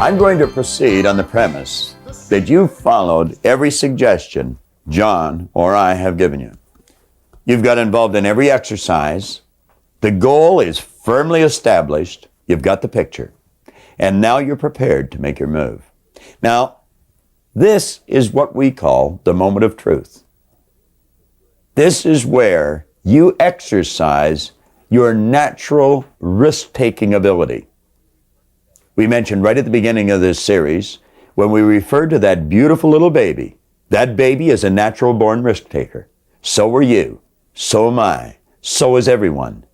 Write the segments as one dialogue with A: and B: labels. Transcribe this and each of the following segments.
A: I'm going to proceed on the premise that you followed every suggestion John or I have given you. You've got involved in every exercise. The goal is firmly established. You've got the picture. And now you're prepared to make your move. Now, this is what we call the moment of truth. This is where you exercise your natural risk-taking ability. We mentioned right at the beginning of this series, when we referred to that beautiful little baby, that baby is a natural-born risk-taker. So are you. So am I. So is everyone.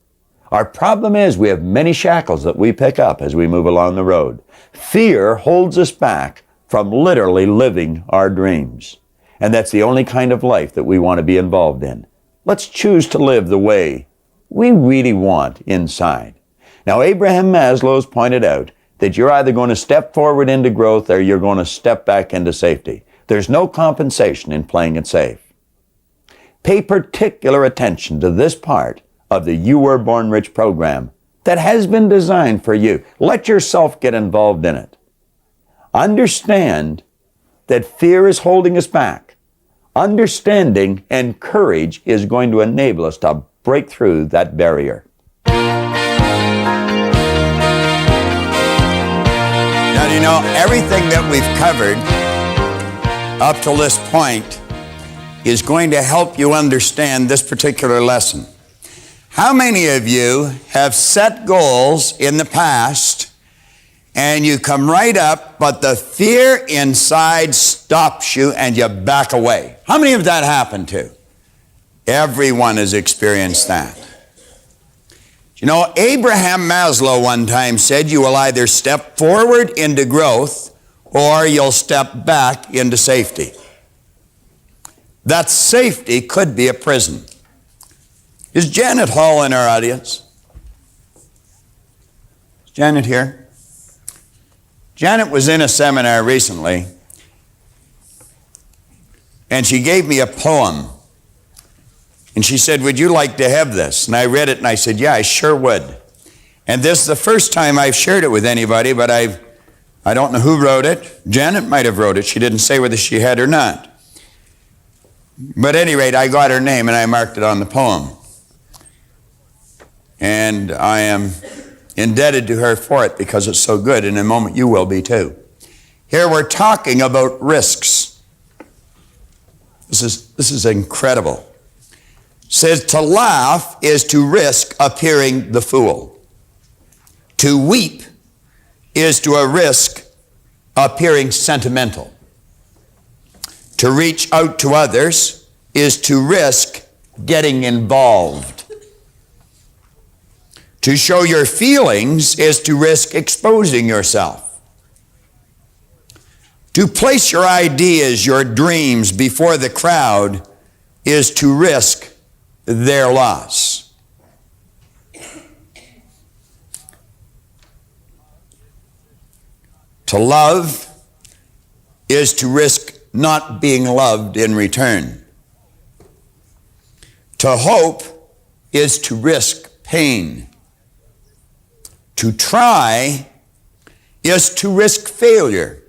A: Our problem is we have many shackles that we pick up as we move along the road. Fear holds us back from literally living our dreams. And that's the only kind of life that we want to be involved in. Let's choose to live the way we really want inside. Now, Abraham Maslow's pointed out that you're either going to step forward into growth or you're going to step back into safety. There's no compensation in playing it safe. Pay particular attention to this part of the You Were Born Rich program that has been designed for you. Let yourself get involved in it. Understand that fear is holding us back. Understanding and courage is going to enable us to break through that barrier. Now, you know, everything that we've covered up till this point is going to help you understand this particular lesson. How many of you have set goals in the past and you come right up, but the fear inside stops you and you back away? How many of that happened to? Everyone has experienced that. You know, Abraham Maslow one time said you will either step forward into growth or you'll step back into safety. That safety could be a prison. Is Janet Hall in our audience? Is Janet here? Janet was in a seminar recently, and she gave me a poem. And she said, would you like to have this? And I read it and I said, yeah, I sure would. And this is the first time I've shared it with anybody, but I don't know who wrote it. Janet might have wrote it. She didn't say whether she had or not. But at any rate, I got her name and I marked it on the poem. And I am indebted to her for it because it's so good. In a moment, you will be too. Here we're talking about risks. This is incredible. It says to laugh is to risk appearing the fool. To weep is to risk appearing sentimental. To reach out to others is to risk getting involved. To show your feelings is to risk exposing yourself. To place your ideas, your dreams before the crowd is to risk their loss. To love is to risk not being loved in return. To hope is to risk pain. To try is to risk failure.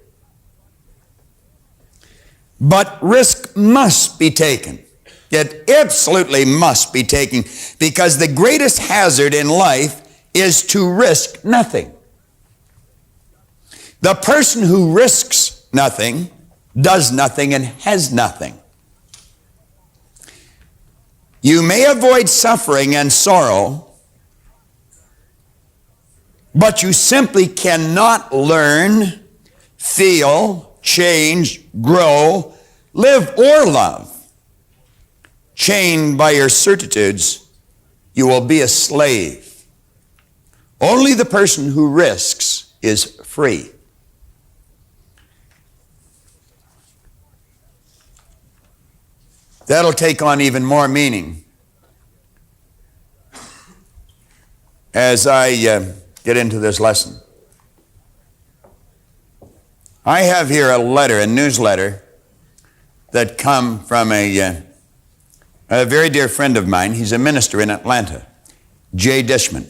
A: But risk must be taken. It absolutely must be taken, because the greatest hazard in life is to risk nothing. The person who risks nothing does nothing and has nothing. You may avoid suffering and sorrow, but you simply cannot learn, feel, change, grow, live, or love. Chained by your certitudes, you will be a slave. Only the person who risks is free. That'll take on even more meaning as I get into this lesson. I have here a newsletter that come from a very dear friend of mine. He's a minister in Atlanta, Jay Dishman.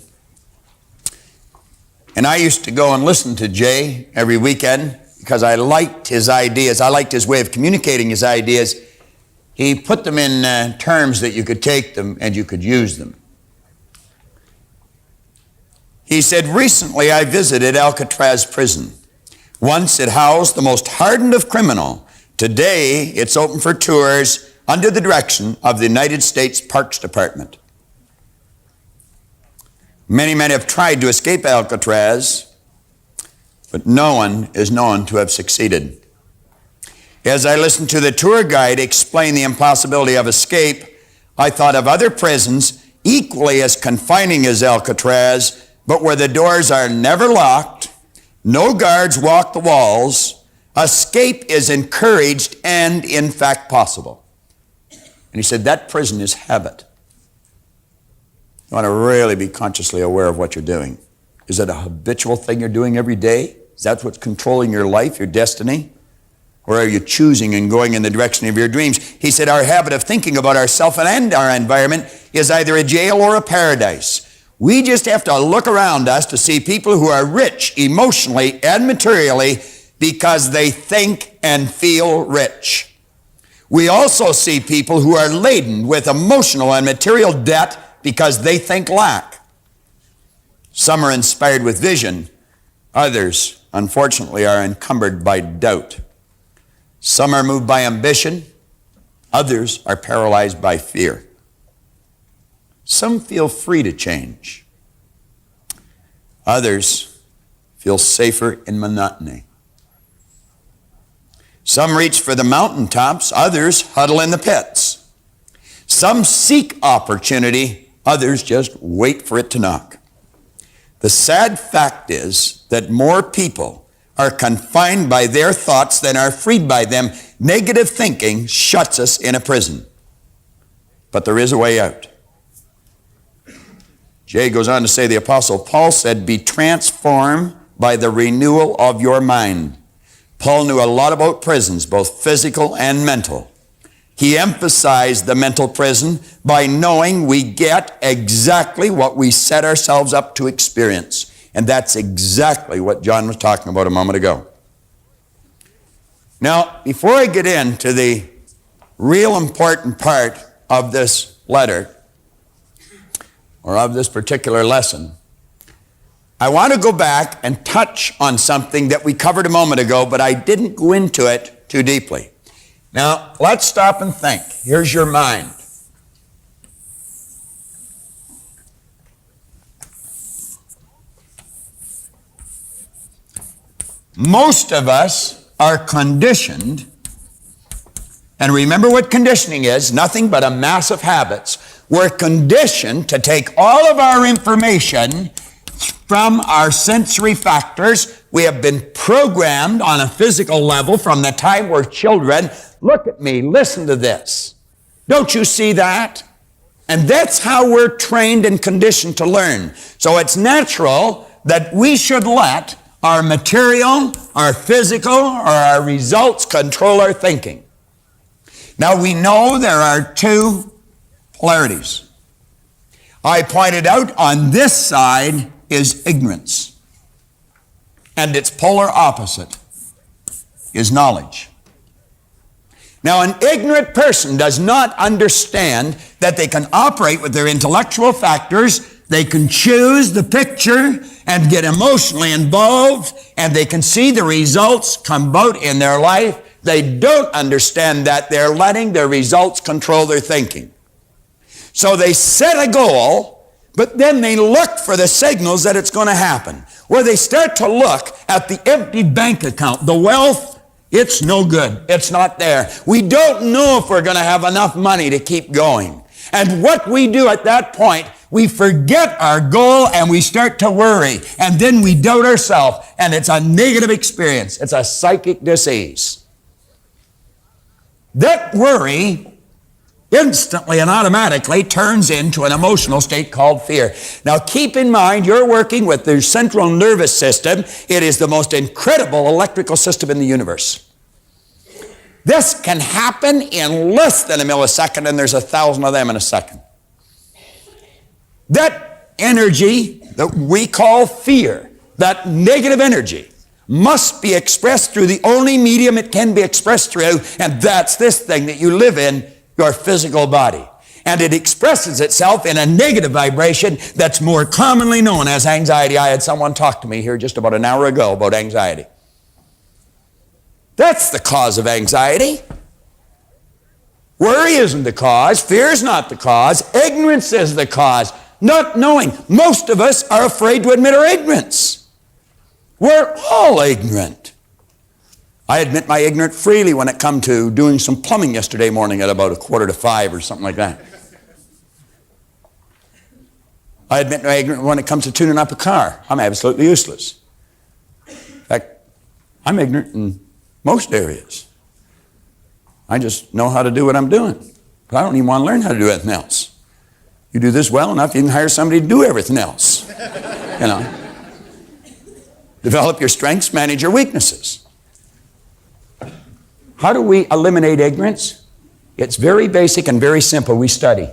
A: And I used to go and listen to Jay every weekend because I liked his ideas. I liked his way of communicating his ideas. He put them in terms that you could take them and you could use them. He said, recently I visited Alcatraz prison. Once it housed the most hardened of criminals. Today it's open for tours under the direction of the United States Parks Department. Many men have tried to escape Alcatraz, but no one is known to have succeeded. As I listened to the tour guide explain the impossibility of escape, I thought of other prisons equally as confining as Alcatraz, but where the doors are never locked, no guards walk the walls, escape is encouraged and in fact possible. And he said that prison is habit. You want to really be consciously aware of what you're doing. Is it a habitual thing you're doing every day? Is that what's controlling your life, your destiny? Or are you choosing and going in the direction of your dreams? He said our habit of thinking about ourselves and our environment is either a jail or a paradise. We just have to look around us to see people who are rich emotionally and materially because they think and feel rich. We also see people who are laden with emotional and material debt because they think lack. Some are inspired with vision. Others, unfortunately, are encumbered by doubt. Some are moved by ambition. Others are paralyzed by fear. Some feel free to change. Others feel safer in monotony. Some reach for the mountaintops. Others huddle in the pits. Some seek opportunity. Others just wait for it to knock. The sad fact is that more people are confined by their thoughts than are freed by them. Negative thinking shuts us in a prison. But there is a way out. Jay goes on to say, the Apostle Paul said, be transformed by the renewal of your mind. Paul knew a lot about prisons, both physical and mental. He emphasized the mental prison by knowing we get exactly what we set ourselves up to experience. And that's exactly what John was talking about a moment ago. Now, before I get into the real important part of this letter, or of this particular lesson, I want to go back and touch on something that we covered a moment ago, but I didn't go into it too deeply. Now, let's stop and think. Here's your mind. Most of us are conditioned, and remember what conditioning is, nothing but a mass of habits. We're conditioned to take all of our information from our sensory factors. We have been programmed on a physical level from the time we're children. Look at me, listen to this. Don't you see that? And that's how we're trained and conditioned to learn. So it's natural that we should let our material, our physical, or our results control our thinking. Now we know there are two polarities. I pointed out on this side is ignorance, and its polar opposite is knowledge. Now, an ignorant person does not understand that they can operate with their intellectual factors, they can choose the picture and get emotionally involved, and they can see the results come about in their life. They don't understand that they're letting their results control their thinking. So they set a goal, but then they look for the signals that it's going to happen. Where they start to look at the empty bank account, the wealth, it's no good. It's not there. We don't know if we're going to have enough money to keep going. And what we do at that point, we forget our goal and we start to worry. And then we doubt ourselves, and it's a negative experience. It's a psychic disease. That worry instantly and automatically turns into an emotional state called fear. Now keep in mind, you're working with the central nervous system. It is the most incredible electrical system in the universe. This can happen in less than a millisecond, and there's 1,000 of them in a second. That energy that we call fear
B: that negative energy must be expressed through the only medium it can be expressed through, and that's this thing that you live in, your physical body. And it expresses itself in a negative vibration that's more commonly known as anxiety. I had someone talk to me here just about an hour ago about anxiety. That's the cause of anxiety. Worry isn't the cause. Fear is not the cause. Ignorance is the cause. Not knowing. Most of us are afraid to admit our ignorance. We're all ignorant. I admit my ignorance freely when it come to doing some plumbing yesterday morning at about 4:45 or something like that. I admit my ignorance when it comes to tuning up a car. I'm absolutely useless. In fact, I'm ignorant in most areas. I just know how to do what I'm doing. But I don't even want to learn how to do anything else. You do this well enough, you can hire somebody to do everything else. You know. Develop your strengths, manage your weaknesses. How do we eliminate ignorance? It's very basic and very simple. We study.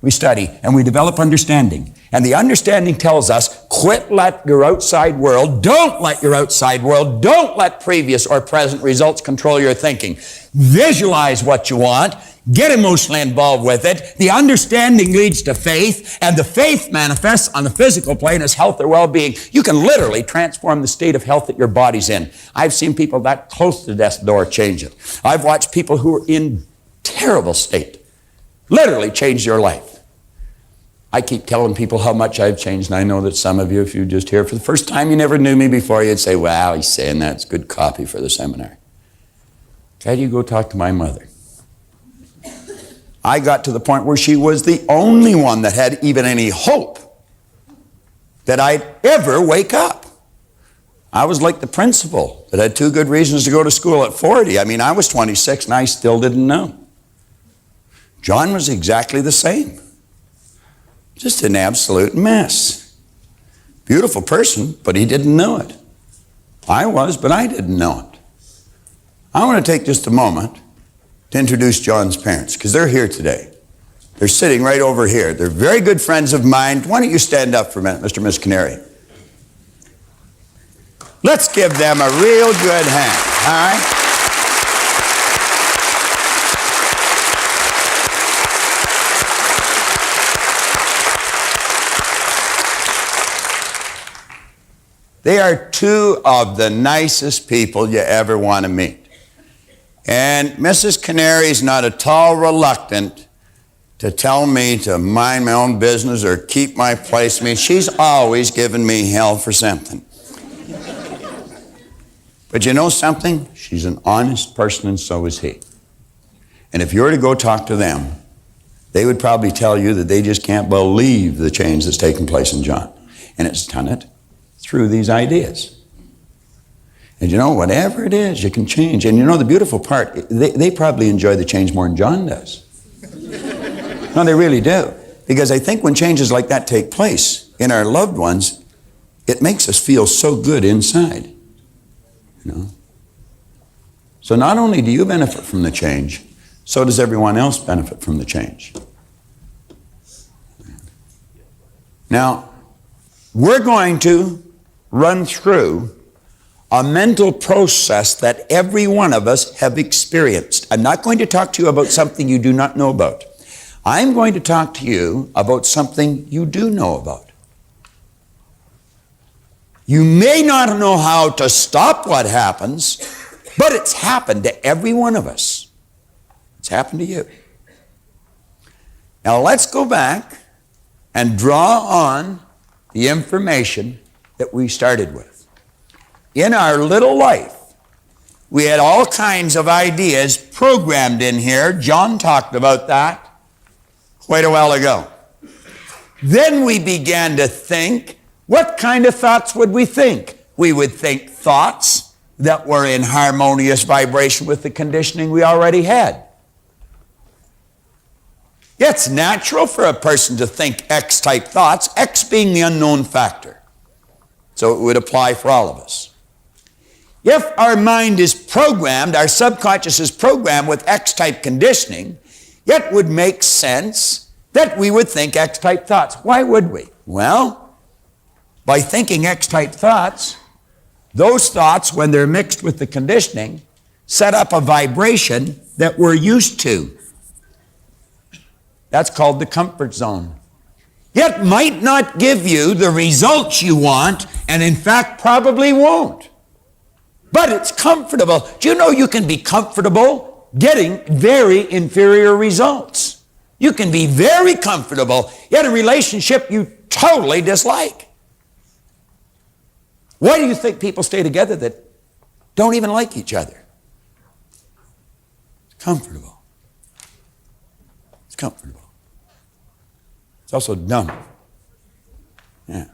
B: We study and we develop understanding. And the understanding tells us, quit let your outside world, don't let your outside world, don't let previous or present results control your thinking. Visualize what you want. Get emotionally involved with it. The understanding leads to faith, and the faith manifests on the physical plane as health or well-being. You can literally transform the state of health that your body's in. I've seen people that close to death's door change it. I've watched people who are in terrible state literally change their life. I keep telling people how much I've changed, and I know that some of you, if you just hear for the first time, you never knew me before, you'd say, wow, he's saying that's good copy for the seminar. How do you go talk to my mother? I got to the point where she was the only one that had even any hope that I'd ever wake up. I was like the principal that had 2 good reasons to go to school at 40. I mean, I was 26 and I still didn't know. John was exactly the same. Just an absolute mess. Beautiful person, but he didn't know it. I was, but I didn't know it. I want to take just a moment to introduce John's parents, because they're here today. They're sitting right over here. They're very good friends of mine. Why don't you stand up for a minute, Mr. and Miss Canary? Let's give them a real good hand, all right? They are 2 of the nicest people you ever want to meet. And Mrs. Canary's not at all reluctant to tell me to mind my own business or keep my place. I mean, she's always given me hell for something. But you know something? She's an honest person, and so is he. And if you were to go talk to them, they would probably tell you that they just can't believe the change that's taken place in John. And it's done it through these ideas. And you know, whatever it is, you can change. And you know, the beautiful part, they probably enjoy the change more than John does. No, they really do. Because I think when changes like that take place in our loved ones, it makes us feel so good inside. You know? So not only do you benefit from the change, so does everyone else benefit from the change. Now, we're going to run through a mental process that every one of us have experienced. I'm not going to talk to you about something you do not know about. I'm going to talk to you about something you do know about. You may not know how to stop what happens, but it's happened to every one of us. It's happened to you. Now let's go back and draw on the information that we started with. In our little life, we had all kinds of ideas programmed in here. John talked about that quite a while ago. Then we began to think, what kind of thoughts would we think? We would think thoughts that were in harmonious vibration with the conditioning we already had. It's natural for a person to think X-type thoughts, X being the unknown factor. So it would apply for all of us. If our mind is programmed, our subconscious is programmed with X-type conditioning, it would make sense that we would think X-type thoughts. Why would we? Well, by thinking X-type thoughts, those thoughts, when they're mixed with the conditioning, set up a vibration that we're used to. That's called the comfort zone. It might not give you the results you want, and in fact probably won't. But it's comfortable. Do you know you can be comfortable getting very inferior results? You can be very comfortable in a relationship you totally dislike. Why do you think people stay together that don't even like each other? It's comfortable. It's comfortable. It's also dumb. Yeah.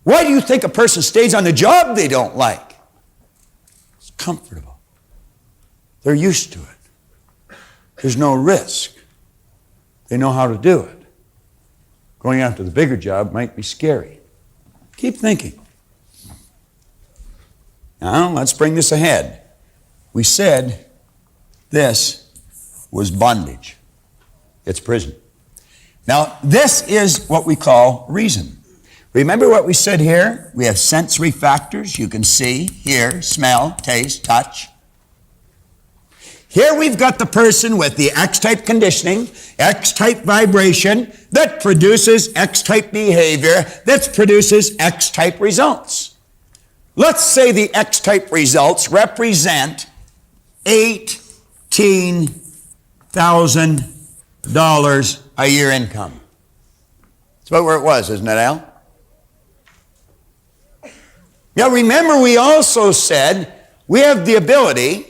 B: Why do you think a person stays on the job they don't like? It's comfortable. They're used to it. There's no risk. They know how to do it. Going after the bigger job might be scary. Keep thinking. Now, let's bring this ahead. We said this was bondage. It's prison. Now, this is what we call reason. Remember what we said here? We have sensory factors. You can see, hear, smell, taste, touch. Here we've got the person with the X-type conditioning, X-type vibration that produces X-type behavior, that produces X-type results. Let's say the X-type results represent $18,000 a year income. That's about where it was, isn't it, Al? Now remember, we also said we have the ability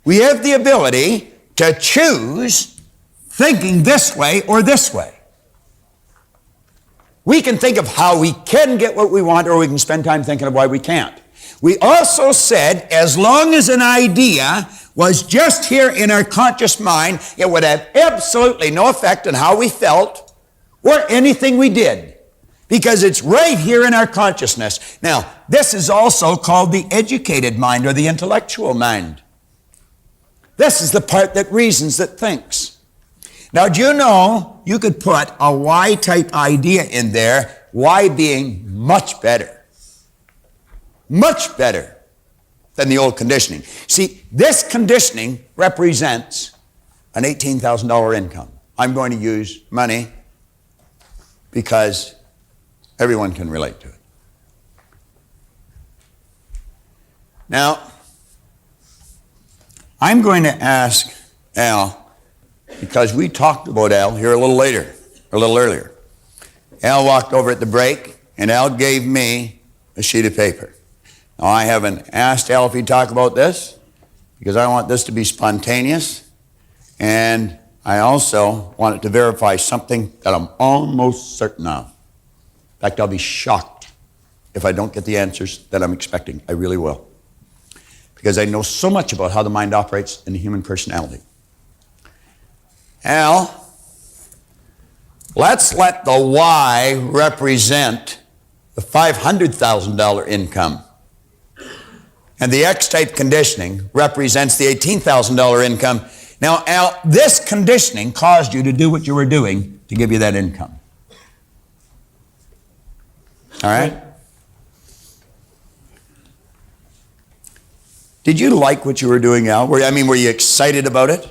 B: to choose thinking this way or this way. We can think of how we can get what we want, or we can spend time thinking of why we can't. We also said as long as an idea was just here in our conscious mind, it would have absolutely no effect on how we felt or anything we did, because it's right here in our consciousness. Now, this is also called the educated mind or the intellectual mind. This is the part that reasons, that thinks. Now, do you know you could put a Y-type idea in there, Y being much better than the old conditioning. See, this conditioning represents an $18,000 income. I'm going to use money because everyone can relate to it. Now, I'm going to ask Al, because we talked about Al here a little earlier. Al walked over at the break, and Al gave me a sheet of paper. Now, I haven't asked Al if he'd talk about this, because I want this to be spontaneous, and I also want it to verify something that I'm almost certain of. In fact, I'll be shocked if I don't get the answers that I'm expecting. I really will. Because I know so much about how the mind operates in the human personality. Al, let's let the Y represent the $500,000 income. And the X-type conditioning represents the $18,000 income. Now, Al, this conditioning caused you to do what you were doing to give you that income. All right? Did you like what you were doing, Al? Were you excited about it?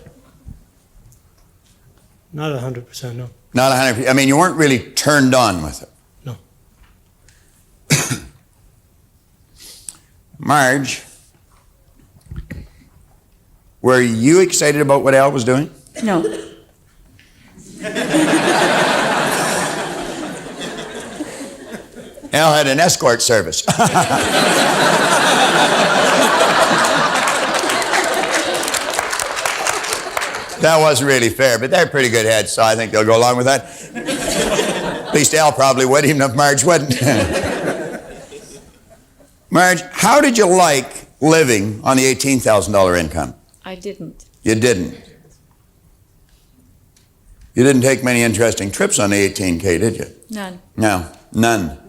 C: Not 100%, no.
B: Not 100%. You weren't really turned on with it.
C: No.
B: Marge, were you excited about what Al was doing?
D: No.
B: Al had an escort service. That wasn't really fair, but they're pretty good heads, so I think they'll go along with that. At least Al probably would, even if Marge wouldn't. Marge, how did you like living on the $18,000 income?
D: I didn't.
B: You didn't. You didn't take many interesting trips on the 18K, did you?
D: None.
B: No, none.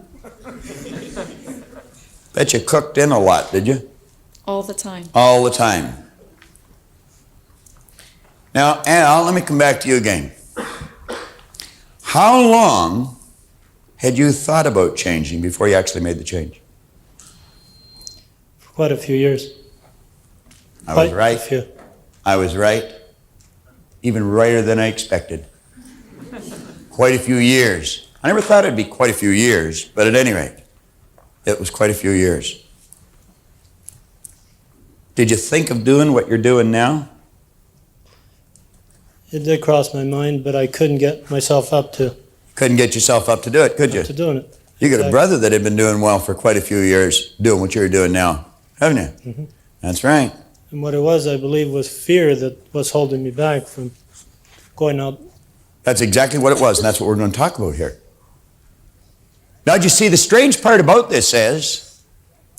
B: Bet you cooked in a lot, did you?
D: All the time.
B: All the time. Now, Al, let me come back to you again. How long Had you thought about changing before you actually made the change?
C: For quite a few years.
B: I was
C: Quite
B: right.
C: a few.
B: I was right. Even righter than I expected. Quite a few years. I never thought it'd be quite a few years, but at any rate, it was quite a few years. Did you think of doing what you're doing now?
C: It did cross my mind, but I couldn't get myself up to
B: Couldn't get yourself up to do it, could you?
C: doing it.
B: You got a
C: Exactly.
B: brother that had been doing well for quite a few years, doing what you're doing now, haven't you?
C: Mhm.
B: That's right.
C: And what it was, I believe, was fear that was holding me back from going out.
B: That's exactly what it was, and that's what we're going to talk about here. Now, you see, the strange part about this is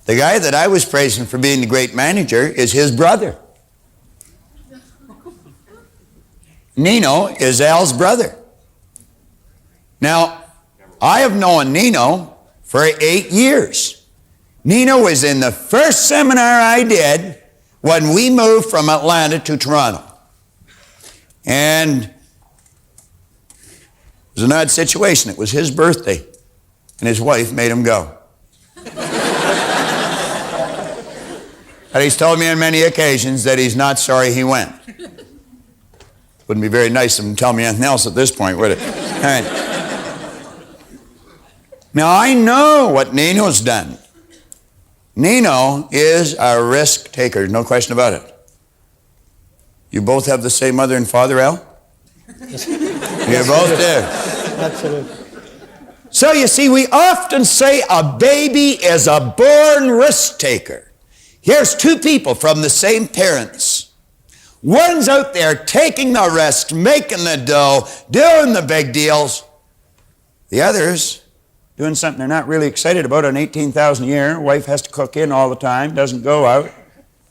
B: the guy that I was praising for being the great manager is his brother. Nino is Al's brother. Now, I have known Nino for 8 years. Nino was in the first seminar I did when we moved from Atlanta to Toronto. And it was an odd situation. It was his birthday, and his wife made him go. And he's told me on many occasions that he's not sorry he went. Wouldn't be very nice of him to tell me anything else at this point, would it? All right. Now, I know what Nino's done. Nino is a risk taker, no question about it. You both have the same mother and father, Al? You both do.
C: Absolutely.
B: So you see, we often say a baby is a born risk taker. Here's two people from the same parents. One's out there taking the risk, making the dough, doing the big deals. The other's doing something they're not really excited about on $18,000 a year. Wife has to cook in all the time, doesn't go out.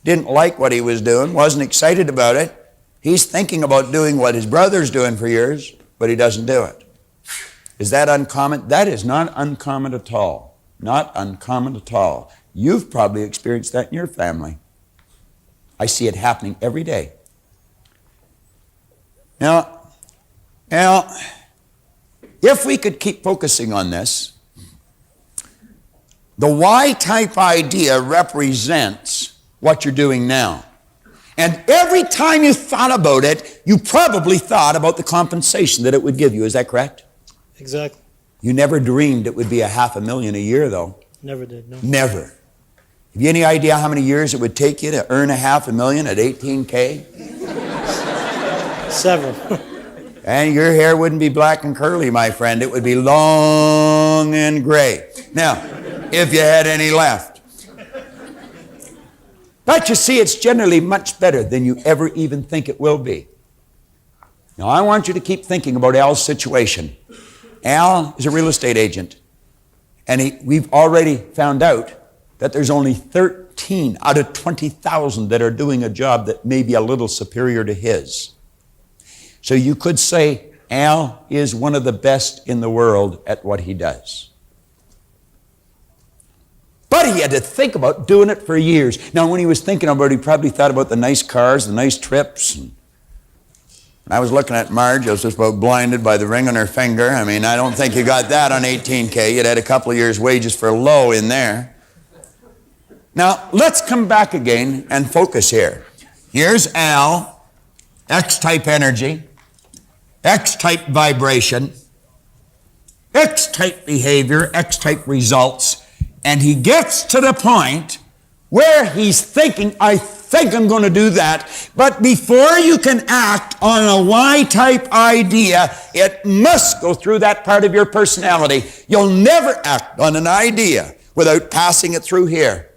B: Didn't like what he was doing, wasn't excited about it. He's thinking about doing what his brother's doing for years, but he doesn't do it. Is that uncommon? That is not uncommon at all. Not uncommon at all. You've probably experienced that in your family. I see it happening every day. Now, if we could keep focusing on this, the Y-type idea represents what you're doing now. And every time you thought about it, you probably thought about the compensation that it would give you. Is that correct?
C: Exactly.
B: You never dreamed it would be $500,000 a year, though.
C: Never did, no.
B: Never. Have you any idea how many years it would take you to earn $500,000 at $18K?
C: Several.
B: And your hair wouldn't be black and curly, my friend. It would be long and gray. Now, if you had any left. But you see, it's generally much better than you ever even think it will be. Now, I want you to keep thinking about Al's situation. Al is a real estate agent. And we've already found out that there's only 13 out of 20,000 that are doing a job that may be a little superior to his. So you could say Al is one of the best in the world at what he does. But he had to think about doing it for years. Now, when he was thinking about it, he probably thought about the nice cars, the nice trips. And I was looking at Marge. I was just about blinded by the ring on her finger. I mean, I don't think you got that on $18K. You'd had a couple of years' wages for low in there. Now, let's come back again and focus here. Here's Al, X-type energy, X-type vibration, X-type behavior, X-type results, and he gets to the point where he's thinking, I think I'm going to do that. But before you can act on a Y-type idea, it must go through that part of your personality. You'll never act on an idea without passing it through here.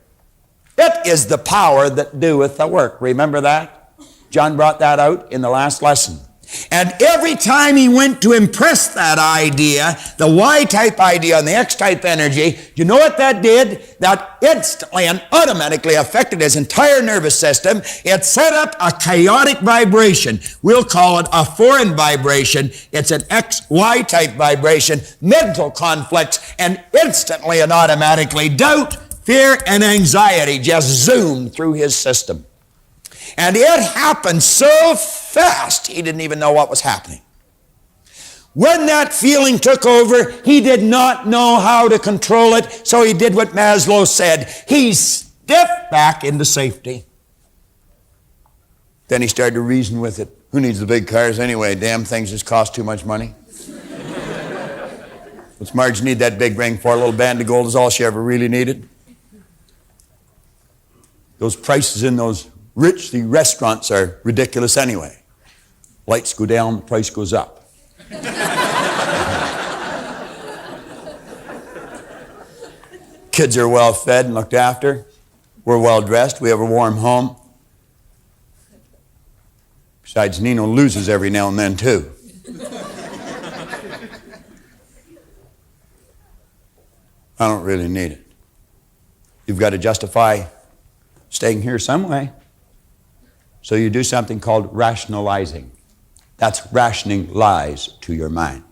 B: It is the power that doeth the work. Remember that? John brought that out in the last lesson. And every time he went to impress that idea, the Y-type idea and the X-type energy, you know what that did? That instantly and automatically affected his entire nervous system. It set up a chaotic vibration. We'll call it a foreign vibration. It's an X-Y-type vibration, mental conflicts, and instantly and automatically doubt, fear, and anxiety just zoomed through his system. And it happened so fast, he didn't even know what was happening. When that feeling took over, he did not know how to control it, so he did what Maslow said. He stepped back into safety. Then he started to reason with it. Who needs the big cars anyway? Damn things just cost too much money. What's Marge need that big ring for? A little band of gold is all she ever really needed. Those prices in those rich restaurants are ridiculous anyway. Lights go down, the price goes up. Kids are well fed and looked after. We're well dressed. We have a warm home. Besides, Nino loses every now and then too. I don't really need it. You've got to justify staying here some way. So you do something called rationalizing. That's rationing lies to your mind.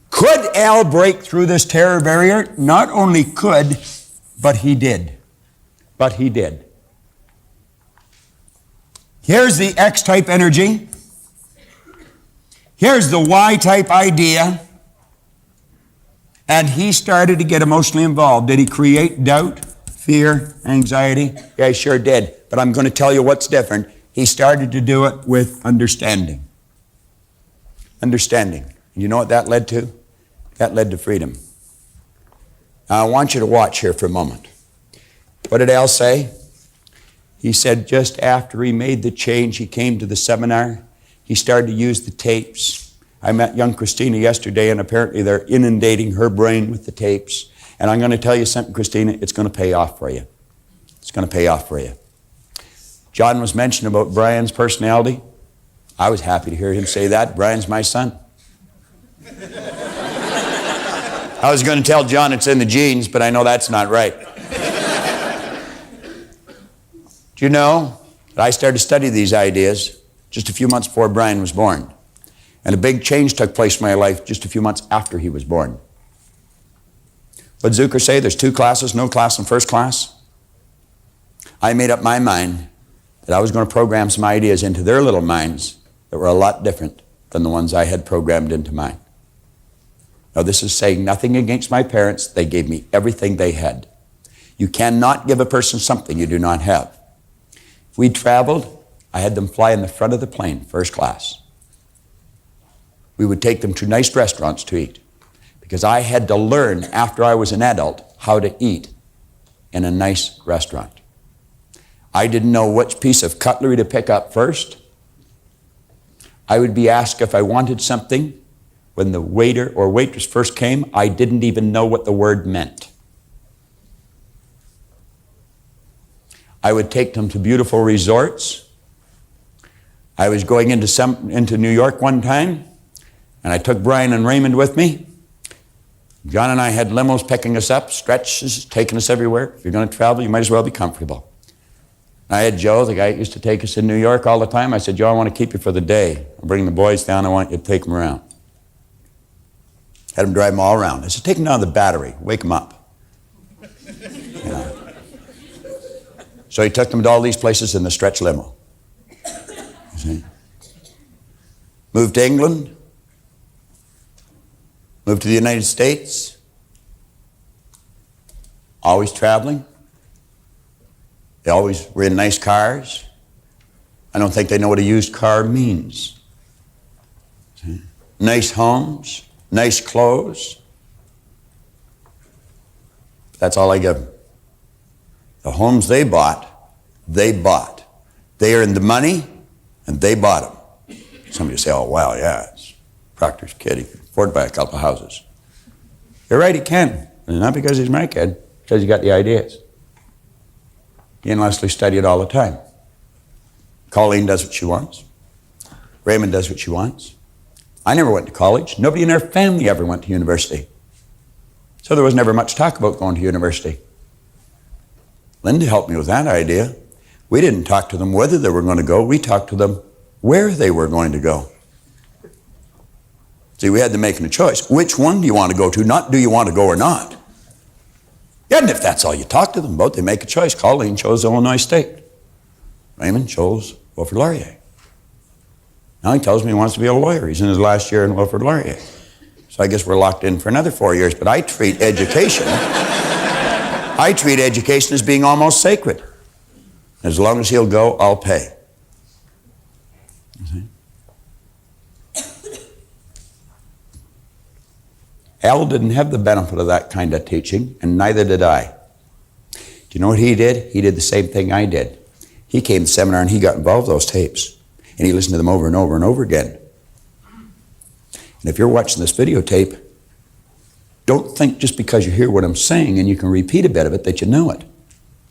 B: Could Al break through this terror barrier? Not only could, but he did. But he did. Here's the X-type energy. Here's the Y-type idea. And he started to get emotionally involved. Did he create doubt, fear, anxiety? Yeah, he sure did. But I'm going to tell you what's different. He started to do it with understanding. Understanding. And you know what that led to? That led to freedom. Now, I want you to watch here for a moment. What did Al say? He said just after he made the change, he came to the seminar. He started to use the tapes. I met young Christina yesterday, and apparently they're inundating her brain with the tapes. And I'm going to tell you something, Christina, it's going to pay off for you. It's going to pay off for you. John was mentioning about Brian's personality. I was happy to hear him say that. Brian's my son. I was going to tell John it's in the genes, but I know that's not right. Do you know that I started to study these ideas just a few months before Brian was born? And a big change took place in my life just a few months after he was born. What did Zucker say? There's two classes, no class and first class. I made up my mind that I was going to program some ideas into their little minds that were a lot different than the ones I had programmed into mine. Now, this is saying nothing against my parents. They gave me everything they had. You cannot give a person something you do not have. If we traveled, I had them fly in the front of the plane, first class. We would take them to nice restaurants to eat because I had to learn after I was an adult how to eat in a nice restaurant. I didn't know which piece of cutlery to pick up first. I would be asked if I wanted something. When the waiter or waitress first came, I didn't even know what the word meant. I would take them to beautiful resorts. I was going into New York one time, and I took Brian and Raymond with me. John and I had limos picking us up, stretches, taking us everywhere. If you're going to travel, you might as well be comfortable. I had Joe, the guy who used to take us in New York all the time. I said, Joe, I want to keep you for the day. I'll bring the boys down. I want you to take them around. Had them drive them all around. I said, take them down to the Battery. Wake them up. You know. So he took them to all these places in the stretch limo. You see? Moved to England. Moved to the United States. Always traveling. They always were in nice cars. I don't think they know what a used car means. See? Nice homes. Nice clothes. That's all I give them. The homes they bought. They earned the money, and they bought them. Somebody will say, oh, wow, yeah, it's Proctor's kid. He can afford to buy a couple of houses. You're right, he can. And not because he's my kid, because he got the ideas. He and Leslie study it all the time. Colleen does what she wants. Raymond does what she wants. I never went to college. Nobody in our family ever went to university. So there was never much talk about going to university. Linda helped me with that idea. We didn't talk to them whether they were going to go. We talked to them where they were going to go. See, we had them making a choice. Which one do you want to go to? Not do you want to go or not. Yeah, and if that's all you talk to them about, they make a choice. Colleen chose Illinois State. Raymond chose Wilfrid Laurier. Now he tells me he wants to be a lawyer. He's in his last year in Wilfrid Laurier. So I guess we're locked in for another 4 years. But I treat education, as being almost sacred. As long as he'll go, I'll pay. You see? Al didn't have the benefit of that kind of teaching, and neither did I. Do you know what he did? He did the same thing I did. He came to seminar and he got involved with those tapes. And he listened to them over and over and over again. And if you're watching this videotape, don't think just because you hear what I'm saying and you can repeat a bit of it that you know it.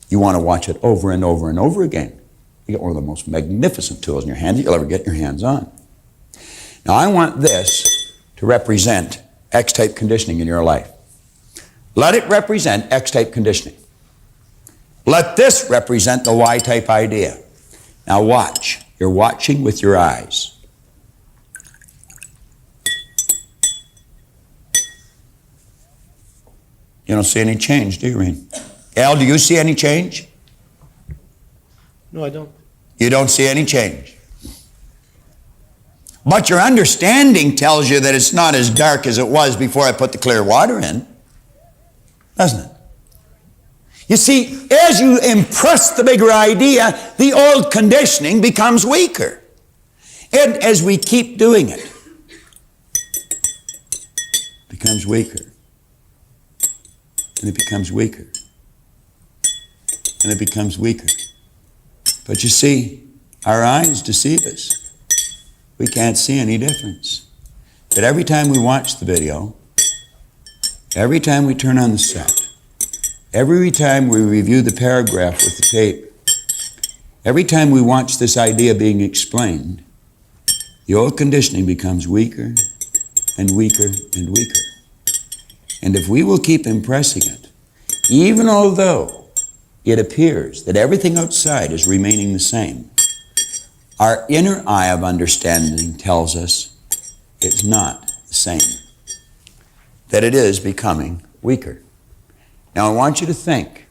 B: You want to watch it over and over and over again. You get one of the most magnificent tools in your hand that you'll ever get your hands on. Now I want this to represent X-type conditioning in your life. Let it represent X-type conditioning. Let this represent the Y-type idea. Now watch. You're watching with your eyes. You don't see any change, do you, Reen? Al, do you see any change?
C: No, I don't.
B: You don't see any change. But your understanding tells you that it's not as dark as it was before I put the clear water in. Doesn't it? You see, as you impress the bigger idea, the old conditioning becomes weaker. And as we keep doing it, it becomes weaker. And it becomes weaker. And it becomes weaker. But you see, our eyes deceive us. We can't see any difference. But every time we watch the video, every time we turn on the set, every time we review the paragraph with the tape, every time we watch this idea being explained, the old conditioning becomes weaker and weaker and weaker. And if we will keep impressing it, even although it appears that everything outside is remaining the same, our inner eye of understanding tells us it's not the same, that it is becoming weaker. Now I want you to think,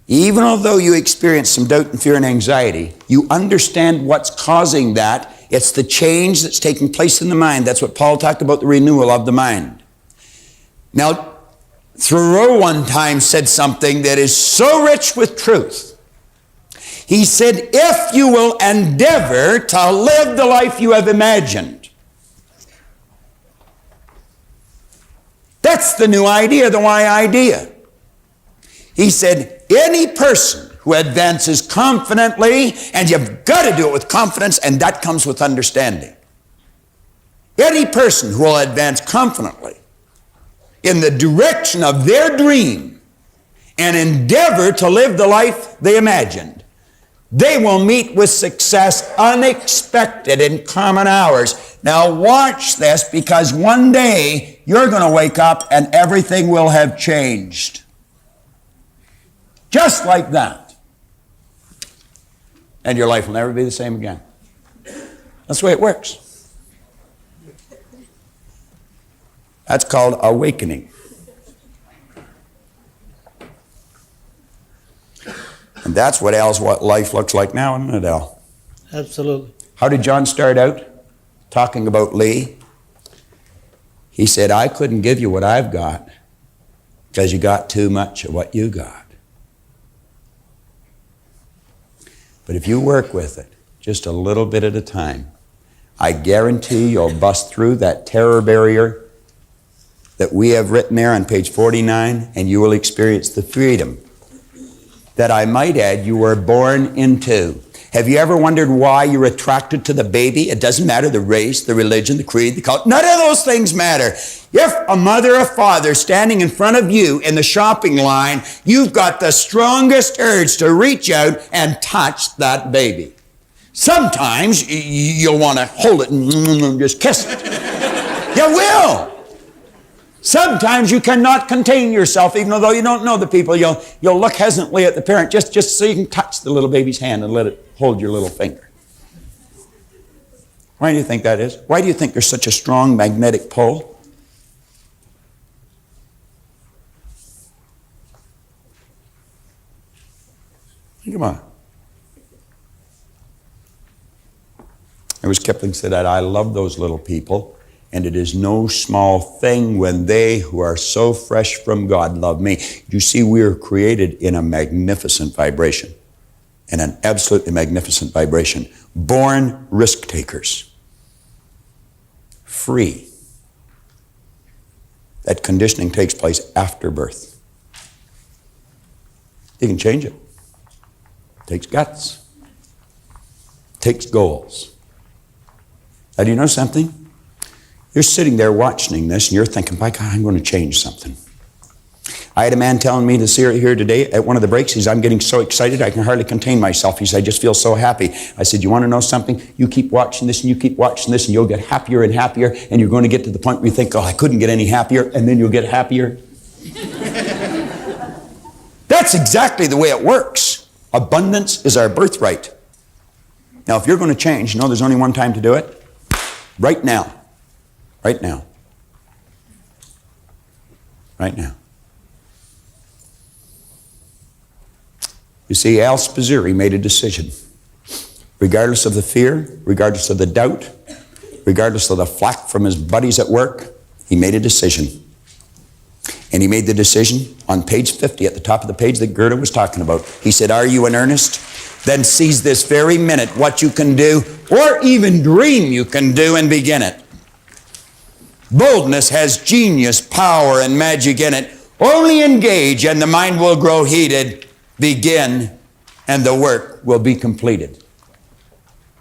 B: even although you experience some doubt and fear and anxiety, you understand what's causing that. It's the change that's taking place in the mind. That's what Paul talked about, the renewal of the mind. Now, Thoreau one time said something that is so rich with truth. He said, if you will endeavor to live the life you have imagined. That's the new idea, the why idea. He said, any person who advances confidently, and you've got to do it with confidence, and that comes with understanding. Any person who will advance confidently in the direction of their dream and endeavor to live the life they imagined, they will meet with success unexpected in common hours. Now watch this, because one day you're going to wake up and everything will have changed. Just like that. And your life will never be the same again. That's the way it works. That's called awakening. And that's what life looks like now, isn't it, Al?
C: Absolutely.
B: How did John start out? Talking about Lee. He said, I couldn't give you what I've got because you got too much of what you got. But if you work with it just a little bit at a time, I guarantee you'll bust through that terror barrier that we have written there on page 49, and you will experience the freedom that, I might add, you were born into. Have you ever wondered why you're attracted to the baby? It doesn't matter the race, the religion, the creed, the culture. None of those things matter. If a mother or father standing in front of you in the shopping line, you've got the strongest urge to reach out and touch that baby. Sometimes you'll want to hold it and just kiss it. You will. Sometimes you cannot contain yourself, even though you don't know the people. You'll look hesitantly at the parent just so you can touch the little baby's hand and let it hold your little finger. Why do you think that is? Why do you think there's such a strong magnetic pull? Think about it. There was Kipling said that, I love those little people, and it is no small thing when they who are so fresh from God love me. You see, we are created in a magnificent vibration, in an absolutely magnificent vibration. Born risk takers. Free. That conditioning takes place after birth. You can change it. It takes guts. It takes goals. Now, do you know something? You're sitting there watching this and you're thinking, by God, I'm going to change something. I had a man telling me this here today at one of the breaks. He says, I'm getting so excited I can hardly contain myself. He said, I just feel so happy. I said, you want to know something? You keep watching this and you keep watching this and you'll get happier and happier, and you're going to get to the point where you think, oh, I couldn't get any happier, and then you'll get happier. That's exactly the way it works. Abundance is our birthright. Now, if you're going to change, you know there's only one time to do it. Right now. Right now. Right now. You see, Al Spazzeri made a decision. Regardless of the fear, regardless of the doubt, regardless of the flack from his buddies at work, he made a decision. And he made the decision on page 50, at the top of the page that Gerda was talking about. He said, are you in earnest? Then seize this very minute what you can do, or even dream you can do, and begin it. Boldness has genius, power, and magic in it. Only engage and the mind will grow heated. Begin and the work will be completed.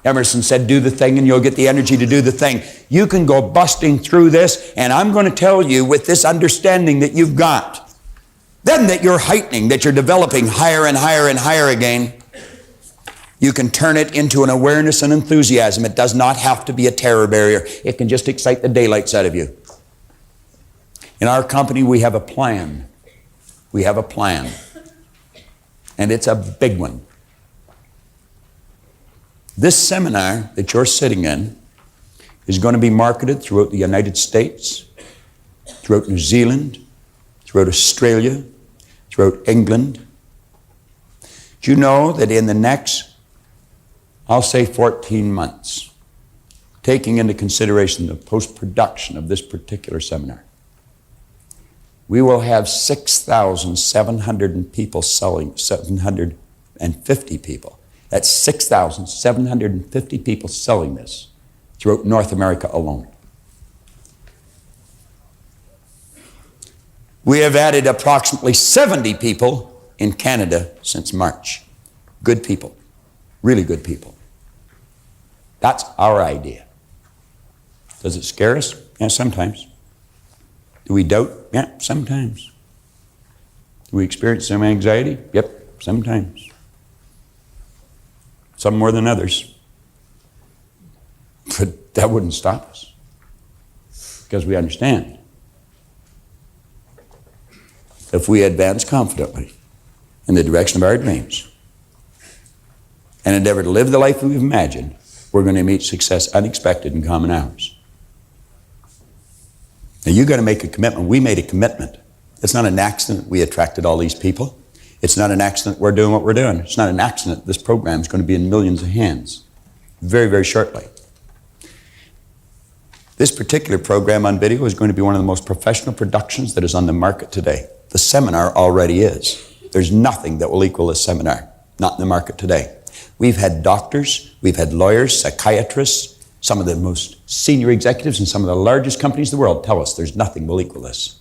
B: Emerson said, do the thing and you'll get the energy to do the thing. You can go busting through this, and I'm going to tell you, with this understanding that you've got, then that you're heightening, that you're developing higher and higher and higher again, you can turn it into an awareness and enthusiasm. It does not have to be a terror barrier. It can just excite the daylights out of you. In our company, we have a plan. We have a plan. And it's a big one. This seminar that you're sitting in is going to be marketed throughout the United States, throughout New Zealand, throughout Australia, throughout England. Do you know that in the next, I'll say 14 months, taking into consideration the post-production of this particular seminar, we will have 6,750 people selling, 750 people. That's 6,750 people selling this throughout North America alone. We have added approximately 70 people in Canada since March. Good people, really good people. That's our idea. Does it scare us? Yeah, sometimes. Do we doubt? Yeah, sometimes. Do we experience some anxiety? Yep, sometimes. Some more than others. But that wouldn't stop us, because we understand. If we advance confidently in the direction of our dreams and endeavor to live the life we've imagined, we're going to meet success unexpected in common hours. Now, you've got to make a commitment. We made a commitment. It's not an accident we attracted all these people. It's not an accident we're doing what we're doing. It's not an accident this program is going to be in millions of hands very, very shortly. This particular program on video is going to be one of the most professional productions that is on the market today. The seminar already is. There's nothing that will equal this seminar, not in the market today. We've had doctors, we've had lawyers, psychiatrists, some of the most senior executives in some of the largest companies in the world tell us there's nothing will equal this.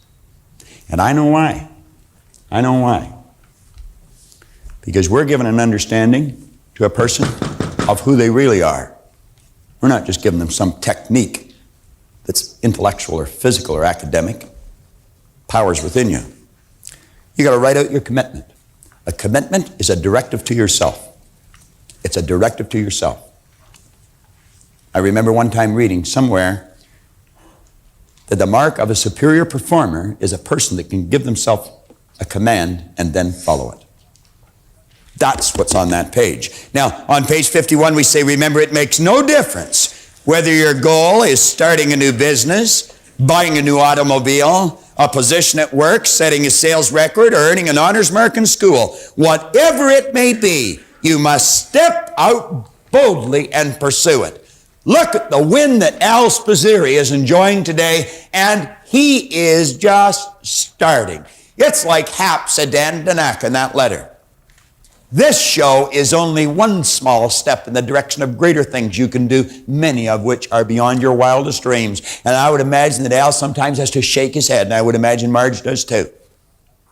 B: And I know why. I know why. Because we're giving an understanding to a person of who they really are. We're not just giving them some technique that's intellectual or physical or academic. Power's within you. You got to write out your commitment. A commitment is a directive to yourself. It's a directive to yourself. I remember one time reading somewhere that the mark of a superior performer is a person that can give themselves a command and then follow it. That's what's on that page. Now, on page 51, we say, remember, it makes no difference whether your goal is starting a new business, buying a new automobile, a position at work, setting a sales record, or earning an honors mark in school. Whatever it may be, you must step out boldly and pursue it. Look at the win that Al Spazzeri is enjoying today, and he is just starting. It's like Haps Adandanak in that letter. This show is only one small step in the direction of greater things you can do, many of which are beyond your wildest dreams. And I would imagine that Al sometimes has to shake his head, and I would imagine Marge does too.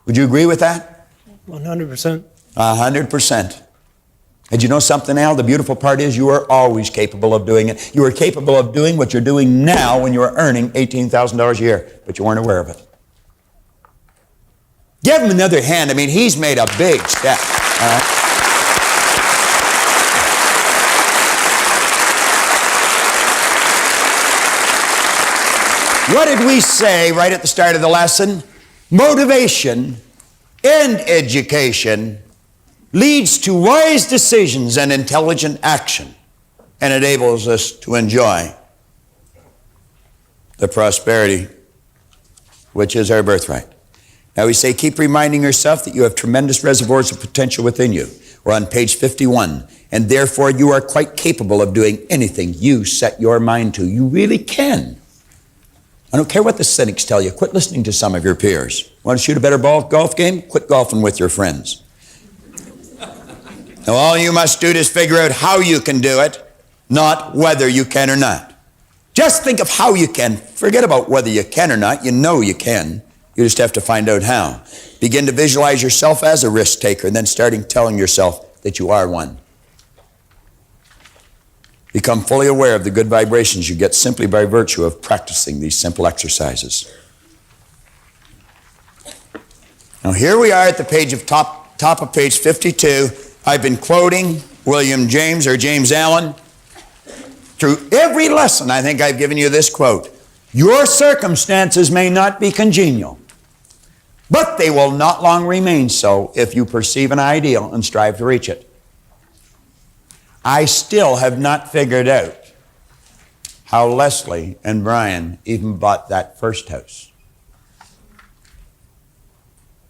B: Would you agree with that?
C: 100%.
B: 100%. And you know something, Al? The beautiful part is you are always capable of doing it. You are capable of doing what you're doing now when you are earning $18,000 a year, but you weren't aware of it. Give him another hand. I mean, he's made a big step. All right? What did we say right at the start of the lesson? Motivation and education leads to wise decisions and intelligent action, and enables us to enjoy the prosperity which is our birthright. Now we say, keep reminding yourself that you have tremendous reservoirs of potential within you. We're on page 51. And therefore you are quite capable of doing anything you set your mind to. You really can. I don't care what the cynics tell you. Quit listening to some of your peers. Want to shoot a better golf game? Quit golfing with your friends. Now all you must do is figure out how you can do it, not whether you can or not. Just think of how you can. Forget about whether you can or not. You know you can. You just have to find out how. Begin to visualize yourself as a risk taker, and then starting telling yourself that you are one. Become fully aware of the good vibrations you get simply by virtue of practicing these simple exercises. Now here we are at the page of top of page 52. I've been quoting William James or James Allen. Through every lesson, I think I've given you this quote. Your circumstances may not be congenial, but they will not long remain so if you perceive an ideal and strive to reach it. I still have not figured out how Leslie and Brian even bought that first house.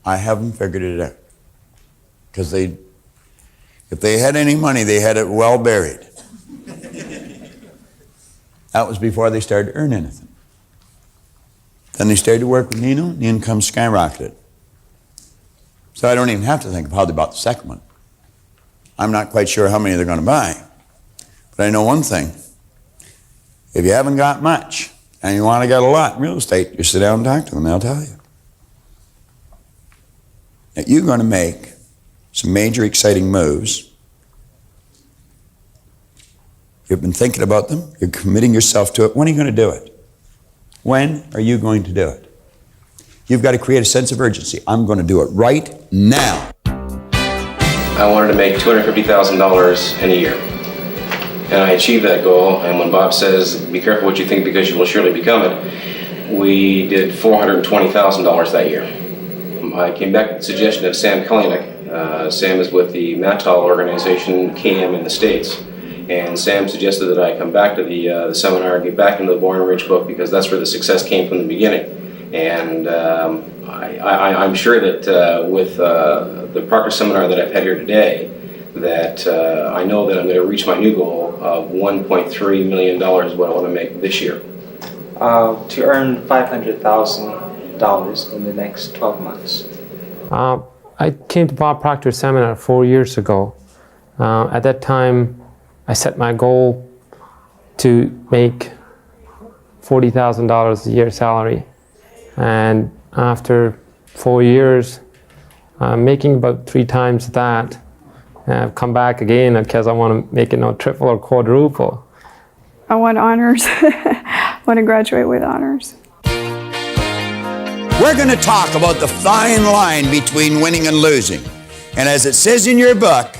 B: I haven't figured it out. Because if they had any money, they had it well buried. That was before they started to earn anything. Then they started to work with Nino, and the income skyrocketed. So I don't even have to think of how they bought the second one. I'm not quite sure how many they're going to buy. But I know one thing. If you haven't got much, and you want to get a lot in real estate, you sit down and talk to them, they'll tell you. That you're going to make some major exciting moves. You've been thinking about them. You're committing yourself to it. When are you going to do it? When are you going to do it? You've got to create a sense of urgency. I'm going to do it right now.
E: I wanted to make $250,000 in a year. And I achieved that goal. And when Bob says, be careful what you think because you will surely become it, we did $420,000 that year. I came back with the suggestion of Sam Kalanick. Sam is with the McColl organization, KM in the States. And Sam suggested that I come back to the seminar and get back into the Born Rich book because that's where the success came from the beginning. And I'm sure that with the Proctor seminar that I've had here today, that I know that I'm going to reach my new goal of $1.3 million is what I want to make this year.
F: To earn $500,000 in the next 12 months.
G: I came to Bob Proctor's seminar 4 years ago. At that time, I set my goal to make $40,000 a year salary. And after 4 years, I'm making about 3 times that. And I've come back again because I want to make it triple or quadruple.
H: I want honors. I want to graduate with honors.
B: We're going to talk about the fine line between winning and losing. And as it says in your book,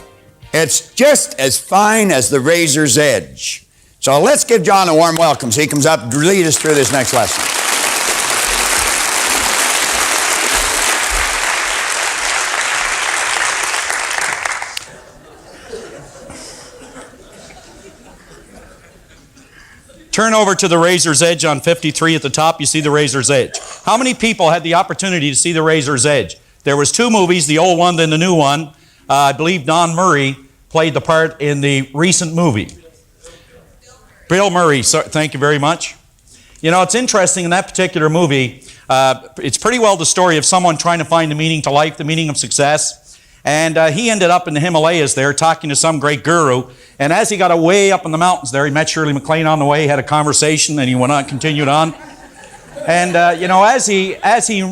B: it's just as fine as the razor's edge. So let's give John a warm welcome so he comes up to lead us through this next lesson.
I: Turn over to the razor's edge on 53 at the top. You see the razor's edge. How many people had the opportunity to see the razor's edge? There was 2 movies, the old one, then the new one. I believe Don Murray played the part in the recent movie. Bill Murray, thank you very much. You know, it's interesting in that particular movie, it's pretty well the story of someone trying to find the meaning to life, the meaning of success. And he ended up in the Himalayas there talking to some great guru. And as he got way up in the mountains there, he met Shirley MacLaine on the way, had a conversation, and he went on, continued on. And, you know, as he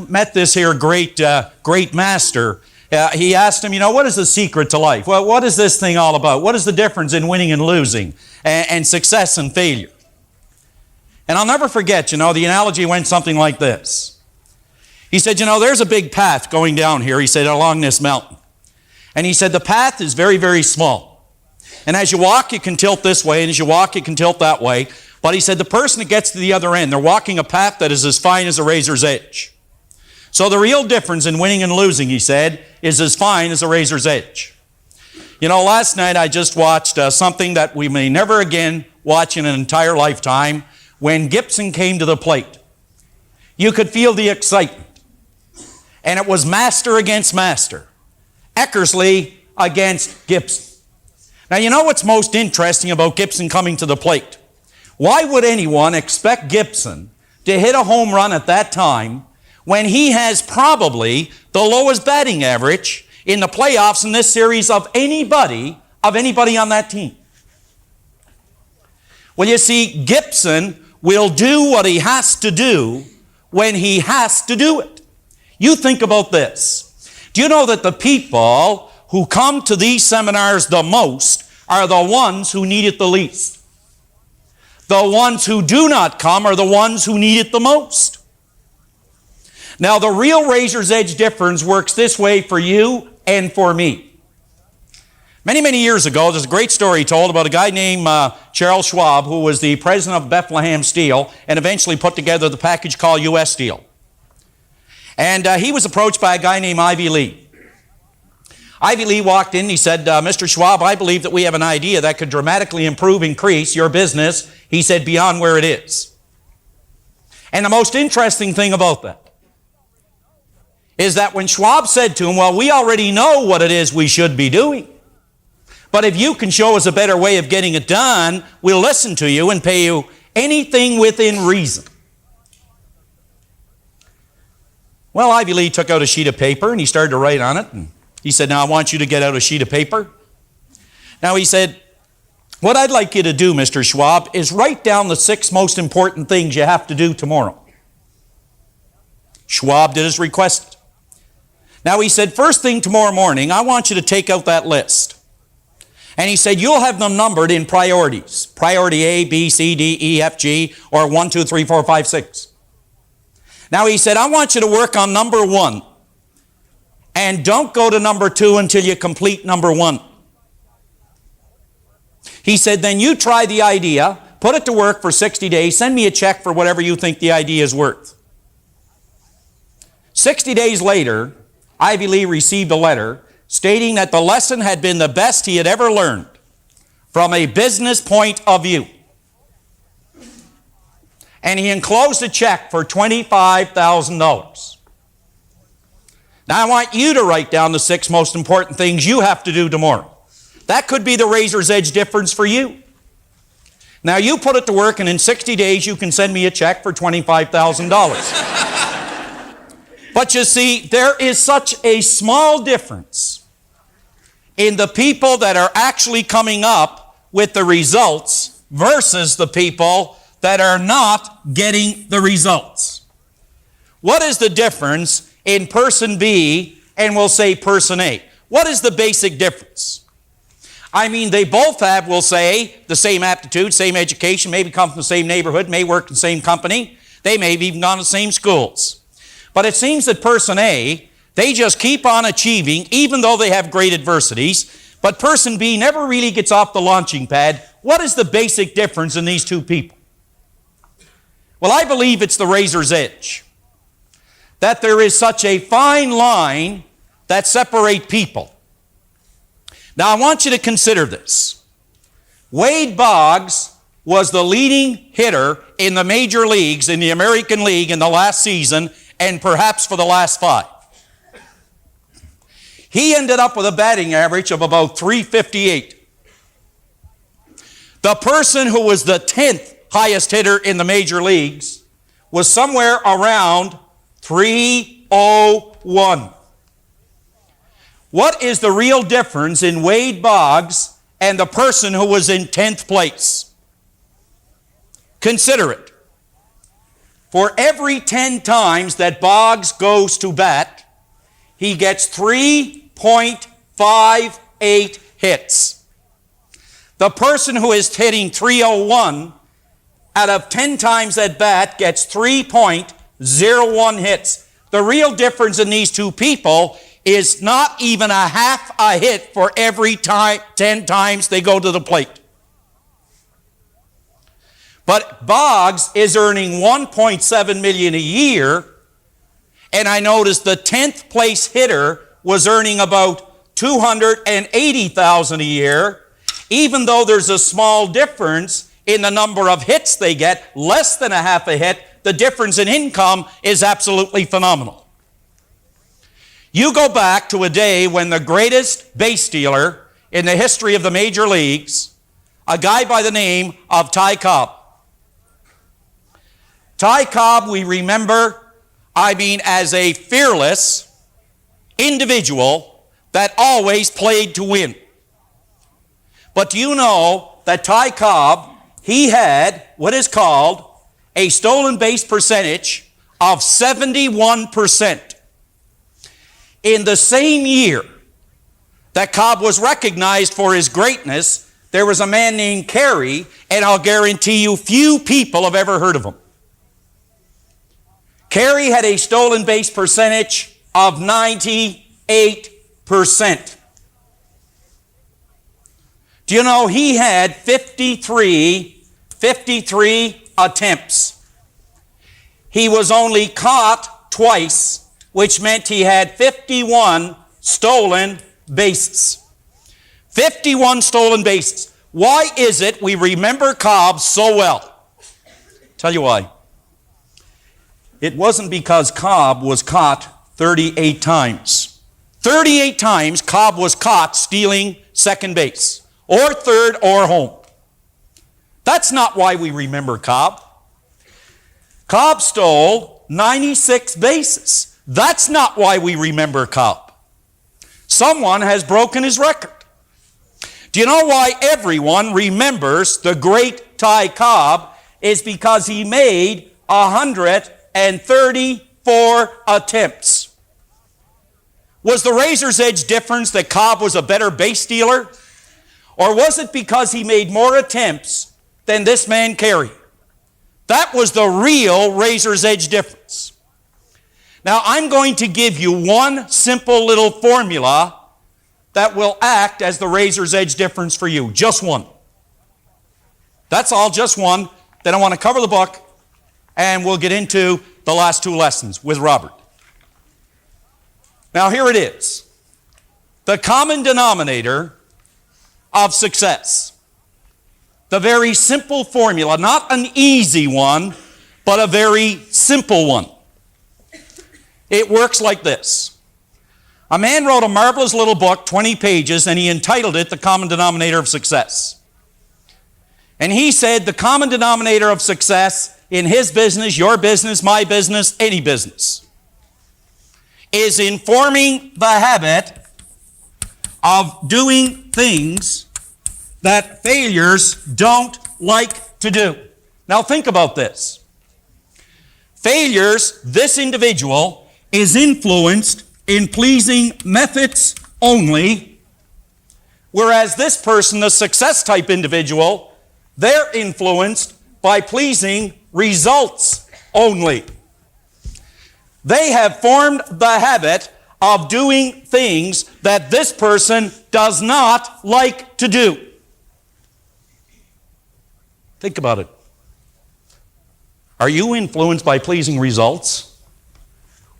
I: met this here great master, he asked him, you know, what is the secret to life? Well, what is this thing all about? What is the difference in winning and losing, and success and failure? And I'll never forget, you know, the analogy went something like this. He said, you know, there's a big path going down here, he said, along this mountain. And he said, the path is very, very small. And as you walk, you can tilt this way, and as you walk, you can tilt that way. But he said, the person that gets to the other end, they're walking a path that is as fine as a razor's edge. So the real difference in winning and losing, he said, is as fine as a razor's edge. You know, last night I just watched something that we may never again watch in an entire lifetime, when Gibson came to the plate. You could feel the excitement. And it was master against master. Eckersley against Gibson. Now, you know what's most interesting about Gibson coming to the plate? Why would anyone expect Gibson to hit a home run at that time when he has probably the lowest batting average in the playoffs in this series of anybody on that team? Well, you see, Gibson will do what he has to do when he has to do it. You think about this. Do you know that the people who come to these seminars the most are the ones who need it the least? The ones who do not come are the ones who need it the most. Now, the real razor's edge difference works this way for you and for me. Many, many years ago, there's a great story told about a guy named Charles Schwab, who was the president of Bethlehem Steel and eventually put together the package called U.S. Steel. And he was approached by a guy named Ivy Lee. Ivy Lee walked in and he said, Mr. Schwab, I believe that we have an idea that could dramatically increase your business, he said, beyond where it is. And the most interesting thing about that is that when Schwab said to him, well, we already know what it is we should be doing, but if you can show us a better way of getting it done, we'll listen to you and pay you anything within reason. Well, Ivy Lee took out a sheet of paper and he started to write on it. And he said, now I want you to get out a sheet of paper. Now he said, what I'd like you to do, Mr. Schwab, is write down the 6 most important things you have to do tomorrow. Schwab did as requested. Now he said, first thing tomorrow morning, I want you to take out that list. And he said, you'll have them numbered in priorities. Priority A, B, C, D, E, F, G, or 1, 2, 3, 4, 5, 6. Now he said, I want you to work on number 1. And don't go to number 2 until you complete number 1. He said, then you try the idea, put it to work for 60 days, send me a check for whatever you think the idea is worth. 60 days later, Ivy Lee received a letter stating that the lesson had been the best he had ever learned from a business point of view. And he enclosed a check for $25,000. Now I want you to write down the 6 most important things you have to do tomorrow. That could be the razor's edge difference for you. Now you put it to work and in 60 days you can send me a check for $25,000. But you see, there is such a small difference in the people that are actually coming up with the results versus the people that are not getting the results. What is the difference in person B and we'll say person A? What is the basic difference? I mean, they both have, we'll say, the same aptitude, same education, maybe come from the same neighborhood, may work in the same company, they may have even gone to the same schools. But it seems that person A, they just keep on achieving even though they have great adversities, but person B never really gets off the launching pad. What is the basic difference in these two people? Well, I believe it's the razor's edge. That there is such a fine line that separates people. Now, I want you to consider this. Wade Boggs was the leading hitter in the major leagues, in the American League in the last season, and perhaps for the last 5. He ended up with a batting average of about .358. The person who was the 10th highest hitter in the major leagues was somewhere around 301. What is the real difference in Wade Boggs and the person who was in 10th place? Consider it. For every 10 times that Boggs goes to bat, he gets 3.58 hits. The person who is hitting 301 out of 10 times at bat gets 3.01 hits. The real difference in these two people is not even a half a hit for every 10 times they go to the plate. But Boggs is earning $1.7 million a year, and I noticed the 10th place hitter was earning about $280,000 a year, even though there's a small difference in the number of hits they get, less than a half a hit. The difference in income is absolutely phenomenal. You go back to a day when the greatest base stealer in the history of the major leagues, a guy by the name of Ty Cobb. Ty Cobb, we remember, as a fearless individual that always played to win. But do you know that Ty Cobb, he had what is called a stolen base percentage of 71%. In the same year that Cobb was recognized for his greatness, there was a man named Carey, and I'll guarantee you few people have ever heard of him. Carey had a stolen base percentage of 98%. Do you know he had 53 attempts? He was only caught twice, which meant he had 51 stolen bases. 51 stolen bases. Why is it we remember Cobb so well? Tell you why. It wasn't because Cobb was caught 38 times. 38 times Cobb was caught stealing second base, or third, or home. That's not why we remember Cobb. Cobb stole 96 bases. That's not why we remember Cobb. Someone has broken his record. Do you know why everyone remembers the great Ty Cobb? Is because he made 134 attempts. Was the razor's edge difference that Cobb was a better base stealer? Or was it because he made more attempts than this man Carey? That was the real razor's edge difference. Now, I'm going to give you one simple little formula that will act as the razor's edge difference for you. Just one. That's all, just one. Then I want to cover the book, and we'll get into the last two lessons with Robert. Now, here it is. The common denominator of success. The very simple formula, not an easy one, but a very simple one. It works like this. A man wrote a marvelous little book, 20 pages, and he entitled it The Common Denominator of Success. And he said the common denominator of success in his business, your business, my business, any business, is in forming the habit of doing things that failures don't like to do. Now think about this. Failures, this individual is influenced in pleasing methods only, whereas this person, the success type individual, they're influenced by pleasing results only. They have formed the habit of doing things that this person does not like to do. Think about it. Are you influenced by pleasing results?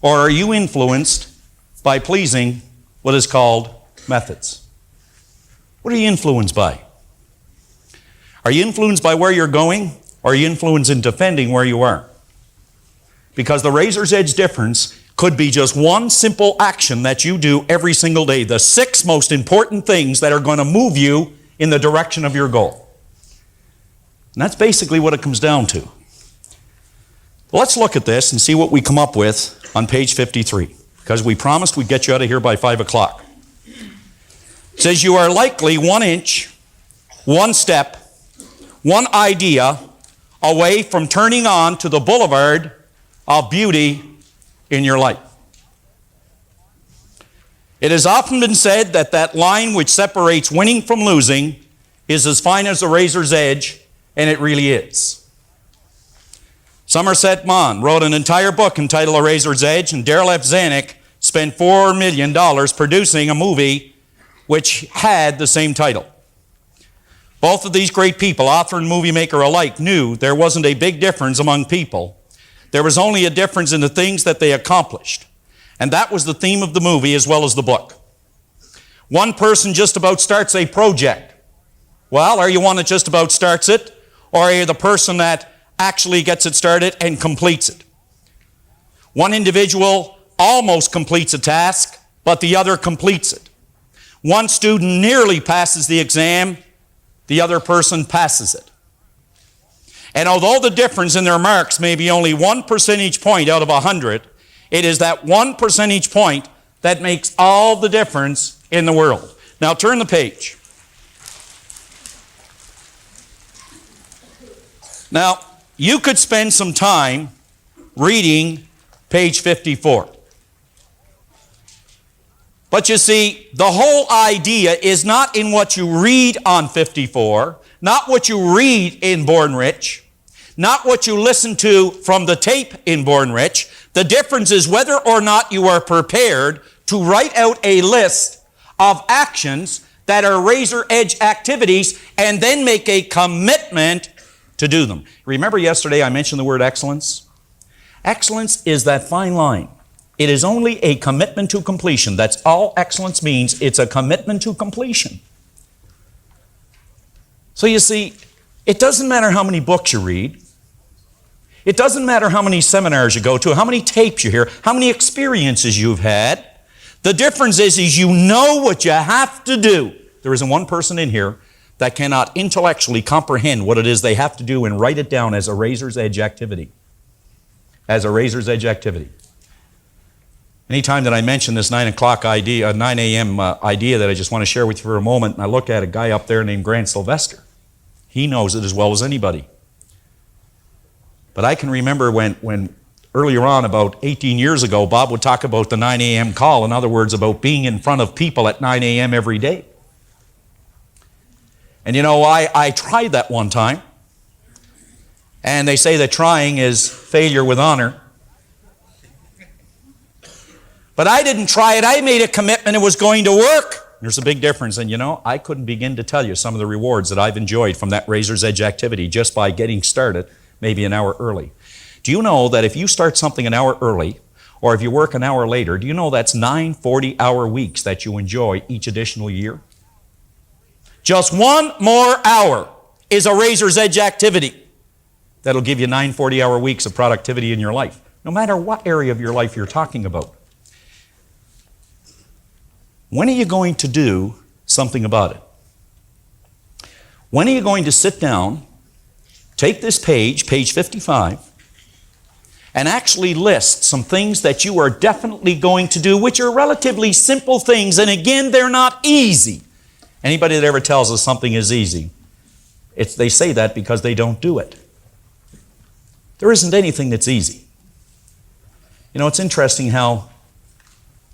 I: Or are you influenced by pleasing what is called methods? What are you influenced by? Are you influenced by where you're going? Or are you influenced in defending where you are? Because the razor's edge difference could be just one simple action that you do every single day. The 6 most important things that are going to move you in the direction of your goal. And that's basically what it comes down to. Let's look at this and see what we come up with on page 53, because we promised we'd get you out of here by 5 o'clock. It says, you are likely 1 inch, 1 step, 1 idea away from turning on to the boulevard of beauty in your life. It has often been said that that line which separates winning from losing is as fine as a razor's edge, and it really is. Somerset Maugham wrote an entire book entitled A Razor's Edge, and Darryl F. Zanuck spent $4 million producing a movie which had the same title. Both of these great people, author and movie maker alike, knew there wasn't a big difference among people. There was only a difference in the things that they accomplished. And that was the theme of the movie as well as the book. One person just about starts a project. Well, are you one that just about starts it? Or are you the person that actually gets it started and completes it? One individual almost completes a task, but the other completes it. One student nearly passes the exam, the other person passes it. And although the difference in their marks may be only 1 percentage point out of 100, it is that 1 percentage point that makes all the difference in the world. Now turn the page. Now, you could spend some time reading page 54. But you see, the whole idea is not in what you read on 54, not what you read in Born Rich, not what you listen to from the tape in Born Rich. The difference is whether or not you are prepared to write out a list of actions that are razor edge activities and then make a commitment to do them. Remember yesterday I mentioned the word excellence? Excellence is that fine line. It is only a commitment to completion. That's all excellence means. It's a commitment to completion. So you see, it doesn't matter how many books you read. It doesn't matter how many seminars you go to, how many tapes you hear, how many experiences you've had. The difference is you know what you have to do. There isn't one person in here that cannot intellectually comprehend what it is they have to do and write it down as a razor's edge activity. As a razor's edge activity. Anytime that I mention this 9 a.m. idea that I just want to share with you for a moment, and I look at a guy up there named Grant Sylvester. He knows it as well as anybody. But I can remember when earlier on, about 18 years ago, Bob would talk about the 9 a.m. call. In other words, about being in front of people at 9 a.m. every day. And you know, I tried that one time. And they say that trying is failure with honor. But I didn't try it. I made a commitment it was going to work. There's a big difference. And you know, I couldn't begin to tell you some of the rewards that I've enjoyed from that razor's edge activity just by getting started maybe an hour early. Do you know that if you start something an hour early, or if you work an hour later, do you know that's 9 40-hour weeks that you enjoy each additional year? Just 1 more hour is a razor's edge activity that'll give you 9 40-hour weeks of productivity in your life, no matter what area of your life you're talking about. When are you going to do something about it? When are you going to sit down, take this page 55, and actually list some things that you are definitely going to do, which are relatively simple things, and again, they're not easy. Anybody that ever tells us something is easy, they say that because they don't do it. There isn't anything that's easy. You know, it's interesting how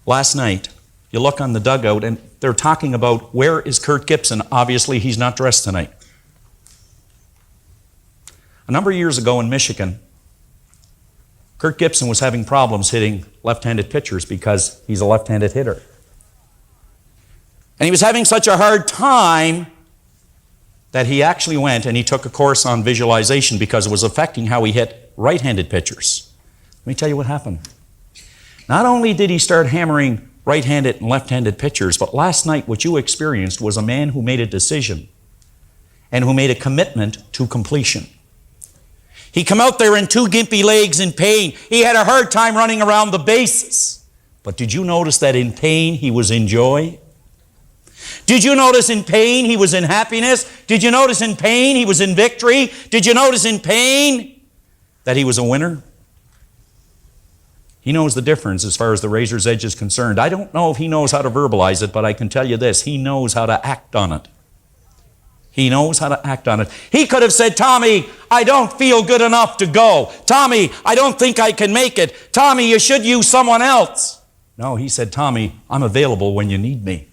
I: last night you look on the dugout and they're talking about where is Kurt Gibson. Obviously, he's not dressed tonight. A number of years ago in Michigan, Kurt Gibson was having problems hitting left-handed pitchers because he's a left-handed hitter. And he was having such a hard time that he actually went and he took a course on visualization because it was affecting how he hit right-handed pitchers. Let me tell you what happened. Not only did he start hammering right-handed and left-handed pitchers, but last night what you experienced was a man who made a decision and who made a commitment to completion. He come out there in 2 gimpy legs in pain. He had a hard time running around the bases. But did you notice that in pain he was in joy? Did you notice in pain he was in happiness? Did you notice in pain he was in victory? Did you notice in pain that he was a winner? He knows the difference as far as the razor's edge is concerned. I don't know if he knows how to verbalize it, but I can tell you this, he knows how to act on it. He knows how to act on it. He could have said, Tommy, I don't feel good enough to go. Tommy, I don't think I can make it. Tommy, you should use someone else. No, he said, Tommy, I'm available when you need me.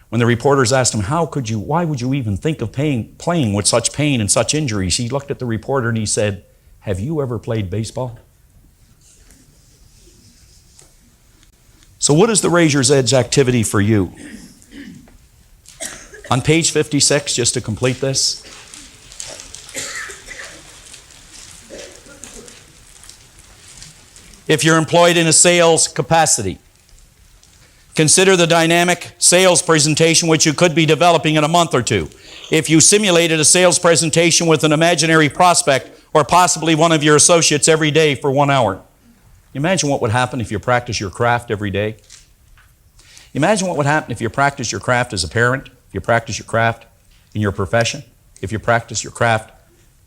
I: When the reporters asked him, why would you even think of playing with such pain and such injuries? He looked at the reporter and he said, have you ever played baseball? So what is the razor's edge activity for you? On page 56, just to complete this, if you're employed in a sales capacity, consider the dynamic sales presentation which you could be developing in a month or two. If you simulated a sales presentation with an imaginary prospect or possibly one of your associates every day for 1 hour, imagine what would happen if you practice your craft every day. Imagine what would happen if you practice your craft as a parent, if you practice your craft in your profession, if you practice your craft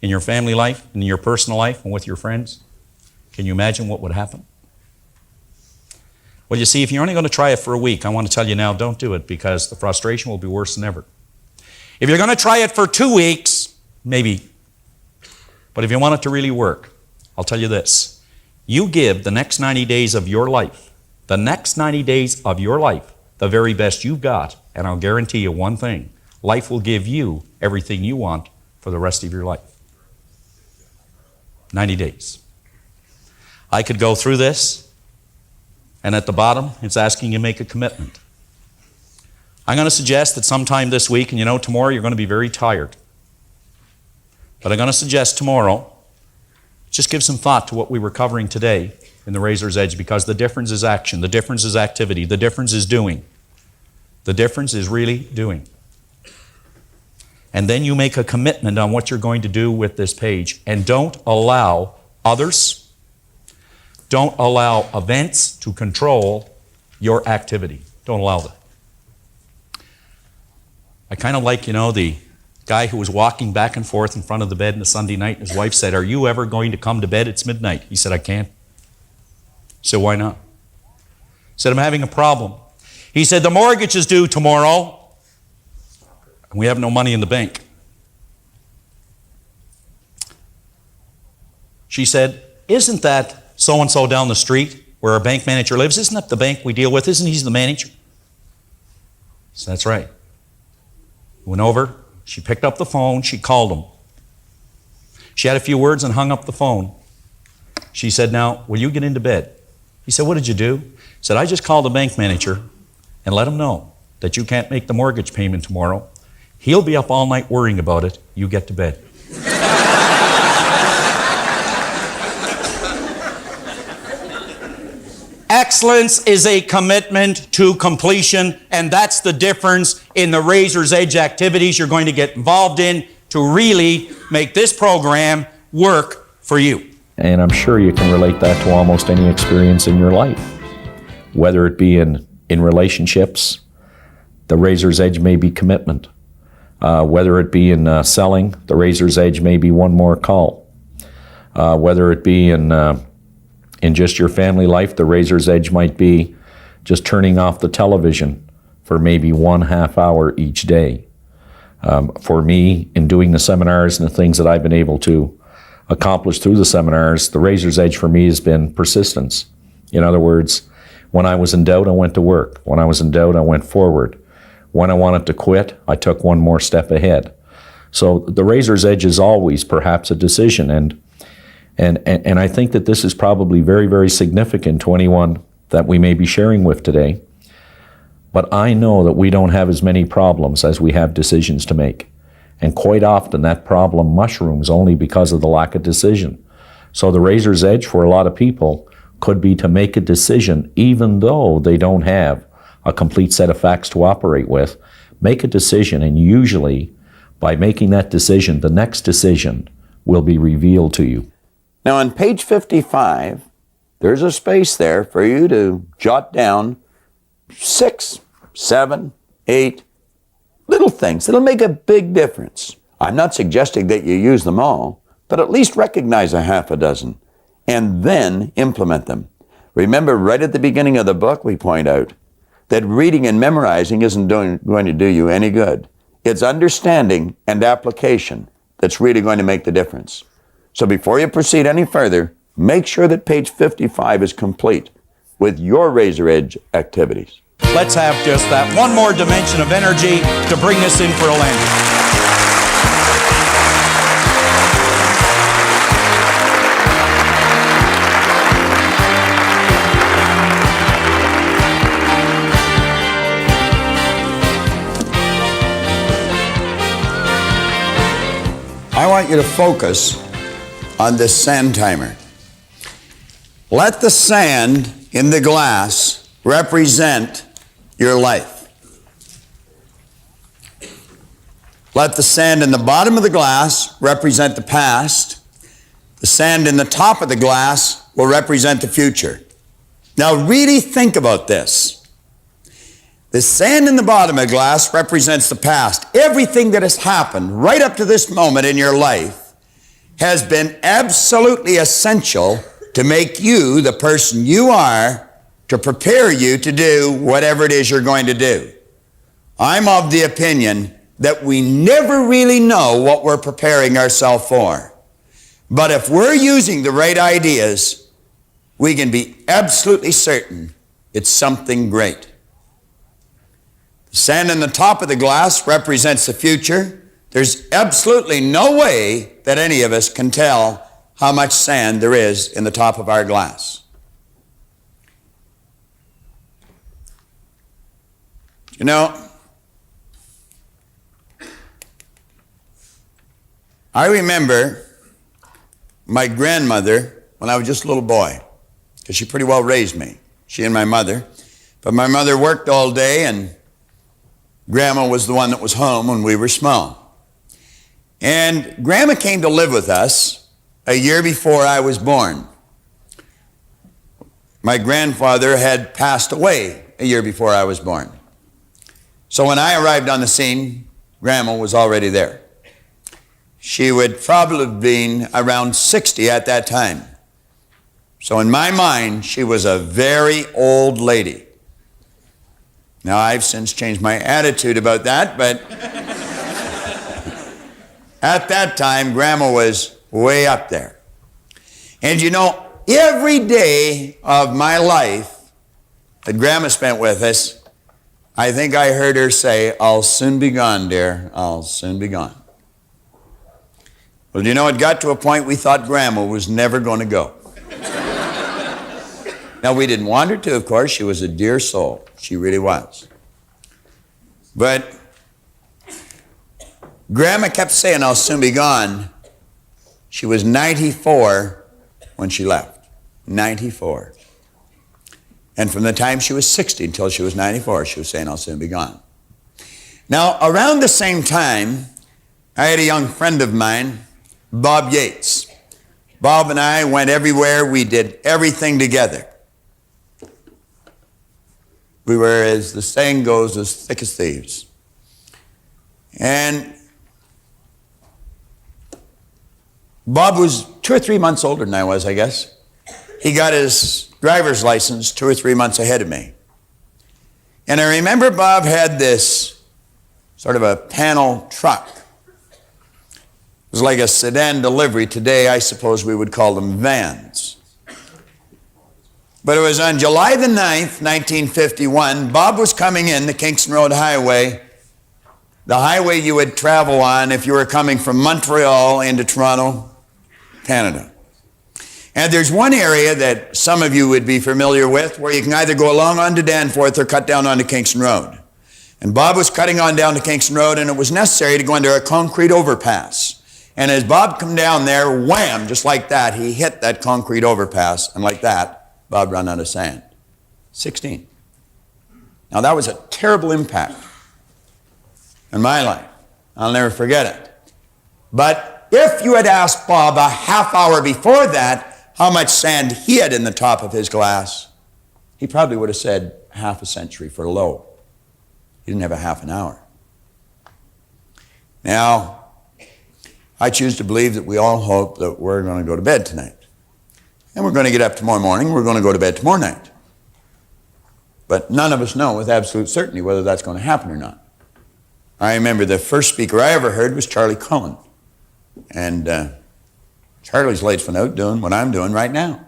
I: in your family life, in your personal life, and with your friends. Can you imagine what would happen? Well, you see, if you're only going to try it for a week, I want to tell you now, don't do it because the frustration will be worse than ever. If you're going to try it for 2 weeks, maybe. But if you want it to really work, I'll tell you this. You give the next 90 days of your life, the very best you've got, and I'll guarantee you one thing, life will give you everything you want for the rest of your life. 90 days. I could go through this, and at the bottom, it's asking you to make a commitment. I'm going to suggest that sometime this week, and tomorrow you're going to be very tired, but I'm going to suggest tomorrow, just give some thought to what we were covering today in the razor's edge, because the difference is action, the difference is activity, the difference is doing. The difference is really doing. And then you make a commitment on what you're going to do with this page. And don't allow others, don't allow events to control your activity. Don't allow that. I kind of like, the guy who was walking back and forth in front of the bed on a Sunday night, and his wife said, are you ever going to come to bed? It's midnight. He said, I can't. He said, why not? He said, I'm having a problem. He said, the mortgage is due tomorrow, and we have no money in the bank. She said, isn't that so-and-so down the street where our bank manager lives? Isn't that the bank we deal with? Isn't he the manager? So that's right. Went over, she picked up the phone, she called him. She had a few words and hung up the phone. She said, now, will you get into bed? He said, what did you do? He said, I just called the bank manager and let him know that you can't make the mortgage payment tomorrow. He'll be up all night worrying about it. You get to bed. Excellence is a commitment to completion, and that's the difference in the razor's edge activities you're going to get involved in to really make this program work for you.
J: And I'm sure you can relate that to almost any experience in your life. Whether it be in relationships, the razor's edge may be commitment. Whether it be in selling, the razor's edge may be one more call. Whether it be in just your family life, the razor's edge might be just turning off the television for maybe 1/2 hour each day. For me, in doing the seminars and the things that I've been able to accomplish through the seminars, the razor's edge for me has been persistence. In other words, when I was in doubt, I went to work. When I was in doubt, I went forward. When I wanted to quit, I took one more step ahead. So the razor's edge is always perhaps a decision, and I think that this is probably very, very significant to anyone that we may be sharing with today. But I know that we don't have as many problems as we have decisions to make. And quite often that problem mushrooms only because of the lack of decision. So the razor's edge for a lot of people could be to make a decision even though they don't have a complete set of facts to operate with. Make a decision, and usually by making that decision, the next decision will be revealed to you.
A: Now on page 55, there's a space there for you to jot down 6, 7, 8 little things that'll make a big difference. I'm not suggesting that you use them all, but at least recognize a half a dozen and then implement them. Remember, right at the beginning of the book, we point out that reading and memorizing isn't going to do you any good. It's understanding and application that's really going to make the difference. So before you proceed any further, make sure that page 55 is complete with your razor edge activities.
I: Let's have just that one more dimension of energy to bring this in for a landing.
B: I want you to focus on this sand timer. Let the sand in the glass represent your life. Let the sand in the bottom of the glass represent the past. The sand in the top of the glass will represent the future. Now really think about this. The sand in the bottom of the glass represents the past. Everything that has happened right up to this moment in your life has been absolutely essential to make you the person you are, to prepare you to do whatever it is you're going to do. I'm of the opinion that we never really know what we're preparing ourselves for. But if we're using the right ideas, we can be absolutely certain it's something great. The sand in the top of the glass represents the future. There's absolutely no way that any of us can tell how much sand there is in the top of our glass. You know, I remember my grandmother when I was just a little boy, because she pretty well raised me, she and my mother. But my mother worked all day, and Grandma was the one that was home when we were small. And Grandma came to live with us a year before I was born. My grandfather had passed away a year before I was born. So when I arrived on the scene, Grandma was already there. She would probably have been around 60 at that time. So in my mind, she was a very old lady. Now, I've since changed my attitude about that, but at that time, Grandma was way up there. And you know, every day of my life that Grandma spent with us, I think I heard her say, "I'll soon be gone, dear, I'll soon be gone." Well, you know, it got to a point we thought Grandma was never going to go. Now, we didn't want her to, of course. She was a dear soul. She really was. But Grandma kept saying, "I'll soon be gone." She was 94 when she left. 94. And from the time she was 60 until she was 94, she was saying, "I'll soon be gone." Now, around the same time, I had a young friend of mine, Bob Yates. Bob and I went everywhere. We did everything together. We were, as the saying goes, as thick as thieves. And Bob was 2 or 3 months older than I was, I guess. He got his driver's license 2 or 3 months ahead of me. And I remember Bob had this sort of a panel truck. It was like a sedan delivery. Today, I suppose we would call them vans. But it was on July the 9th, 1951, Bob was coming in the Kingston Road Highway, the highway you would travel on if you were coming from Montreal into Toronto, Canada. And there's one area that some of you would be familiar with where you can either go along onto Danforth or cut down onto Kingston Road. And Bob was cutting on down to Kingston Road, and it was necessary to go under a concrete overpass. And as Bob come down there, wham, just like that, he hit that concrete overpass, and like that, Bob ran out of sand. 16. Now that was a terrible impact in my life. I'll never forget it. But if you had asked Bob a half hour before that how much sand he had in the top of his glass, he probably would have said half a century for low. He didn't have a half an hour. Now, I choose to believe that we all hope that we're going to go to bed tonight. And we're going to get up tomorrow morning, we're going to go to bed tomorrow night. But none of us know with absolute certainty whether that's going to happen or not. I remember the first speaker I ever heard was Charlie Cullen. And Charlie's lights went out doing what I'm doing right now.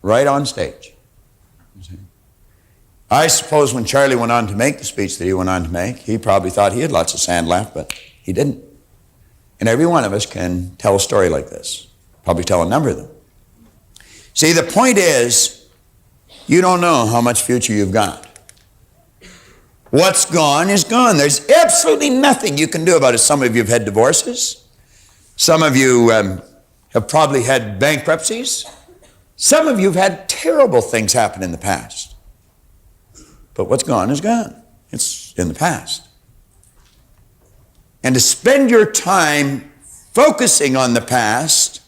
B: Right on stage. I suppose when Charlie went on to make the speech that he went on to make, he probably thought he had lots of sand left, but he didn't. And every one of us can tell a story like this. Probably tell a number of them. See, the point is, you don't know how much future you've got. What's gone is gone. There's absolutely nothing you can do about it. Some of you have had divorces. Some of you have probably had bankruptcies. Some of you have had terrible things happen in the past. But what's gone is gone. It's in the past. And to spend your time focusing on the past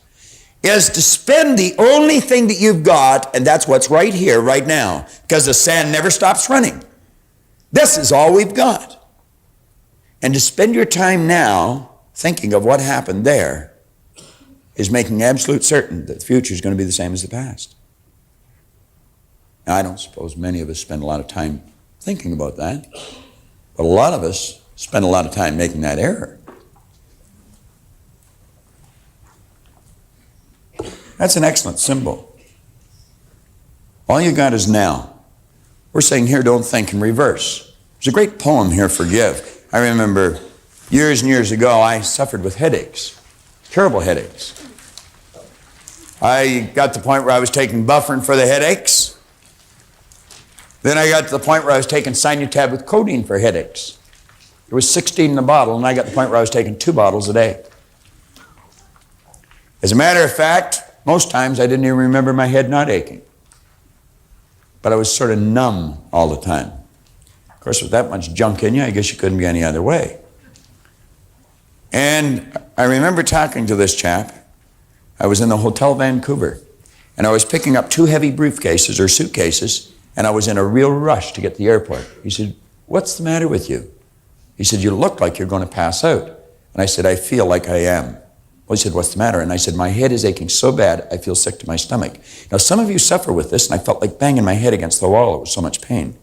B: is to spend the only thing that you've got, and that's what's right here, right now, because the sand never stops running. This is all we've got. And to spend your time now thinking of what happened there is making absolute certain that the future is going to be the same as the past. Now, I don't suppose many of us spend a lot of time thinking about that, but a lot of us spend a lot of time making that error. That's an excellent symbol. All you got is now. We're saying here, don't think in reverse. There's a great poem here, Forgive. I remember years and years ago, I suffered with headaches, terrible headaches. I got to the point where I was taking Bufferin for the headaches. Then I got to the point where I was taking Sinutab with codeine for headaches. There was 16 in the bottle, and I got to the point where I was taking 2 bottles a day. As a matter of fact, most times I didn't even remember my head not aching. But I was sort of numb all the time. Of course, with that much junk in you, I guess you couldn't be any other way. And I remember talking to this chap. I was in the Hotel Vancouver, and I was picking up 2 heavy briefcases or suitcases, and I was in a real rush to get to the airport. He said, "What's the matter with you?" He said, "You look like you're going to pass out." And I said, "I feel like I am." Well, he said, "What's the matter?" And I said, "My head is aching so bad, I feel sick to my stomach." Now, some of you suffer with this, and I felt like banging my head against the wall. It was so much pain.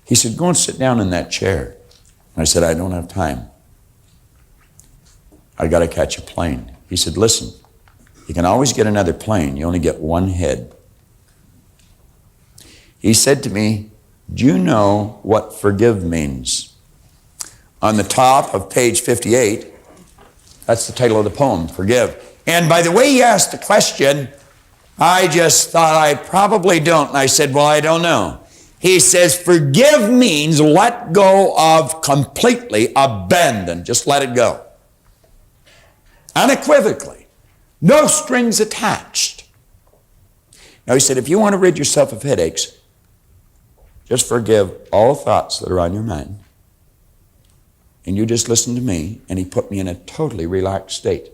B: He said, "Go and sit down in that chair." And I said, "I don't have time. I got to catch a plane." He said, "Listen, you can always get another plane. You only get one head." He said to me, "Do you know what forgive means?" On the top of page 58, that's the title of the poem, Forgive. And by the way he asked the question, I just thought I probably don't. And I said, "Well, I don't know." He says, forgive means let go of completely, abandon. Just let it go. Unequivocally. No strings attached. Now he said, if you want to rid yourself of headaches, just forgive all thoughts that are on your mind. And you just listen to me, and he put me in a totally relaxed state.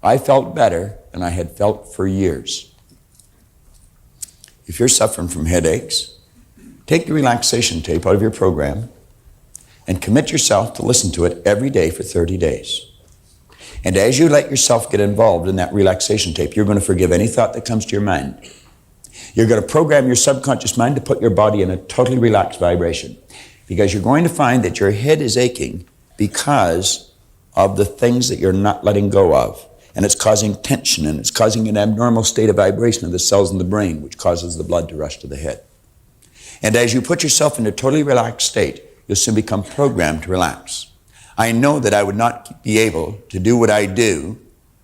B: I felt better than I had felt for years. If you're suffering from headaches, take the relaxation tape out of your program and commit yourself to listen to it every day for 30 days. And as you let yourself get involved in that relaxation tape, you're going to forgive any thought that comes to your mind. You're going to program your subconscious mind to put your body in a totally relaxed vibration, because you're going to find that your head is aching because of the things that you're not letting go of. And it's causing tension, and it's causing an abnormal state of vibration of the cells in the brain, which causes the blood to rush to the head. And as you put yourself in a totally relaxed state, you'll soon become programmed to relax. I know that I would not be able to do what I do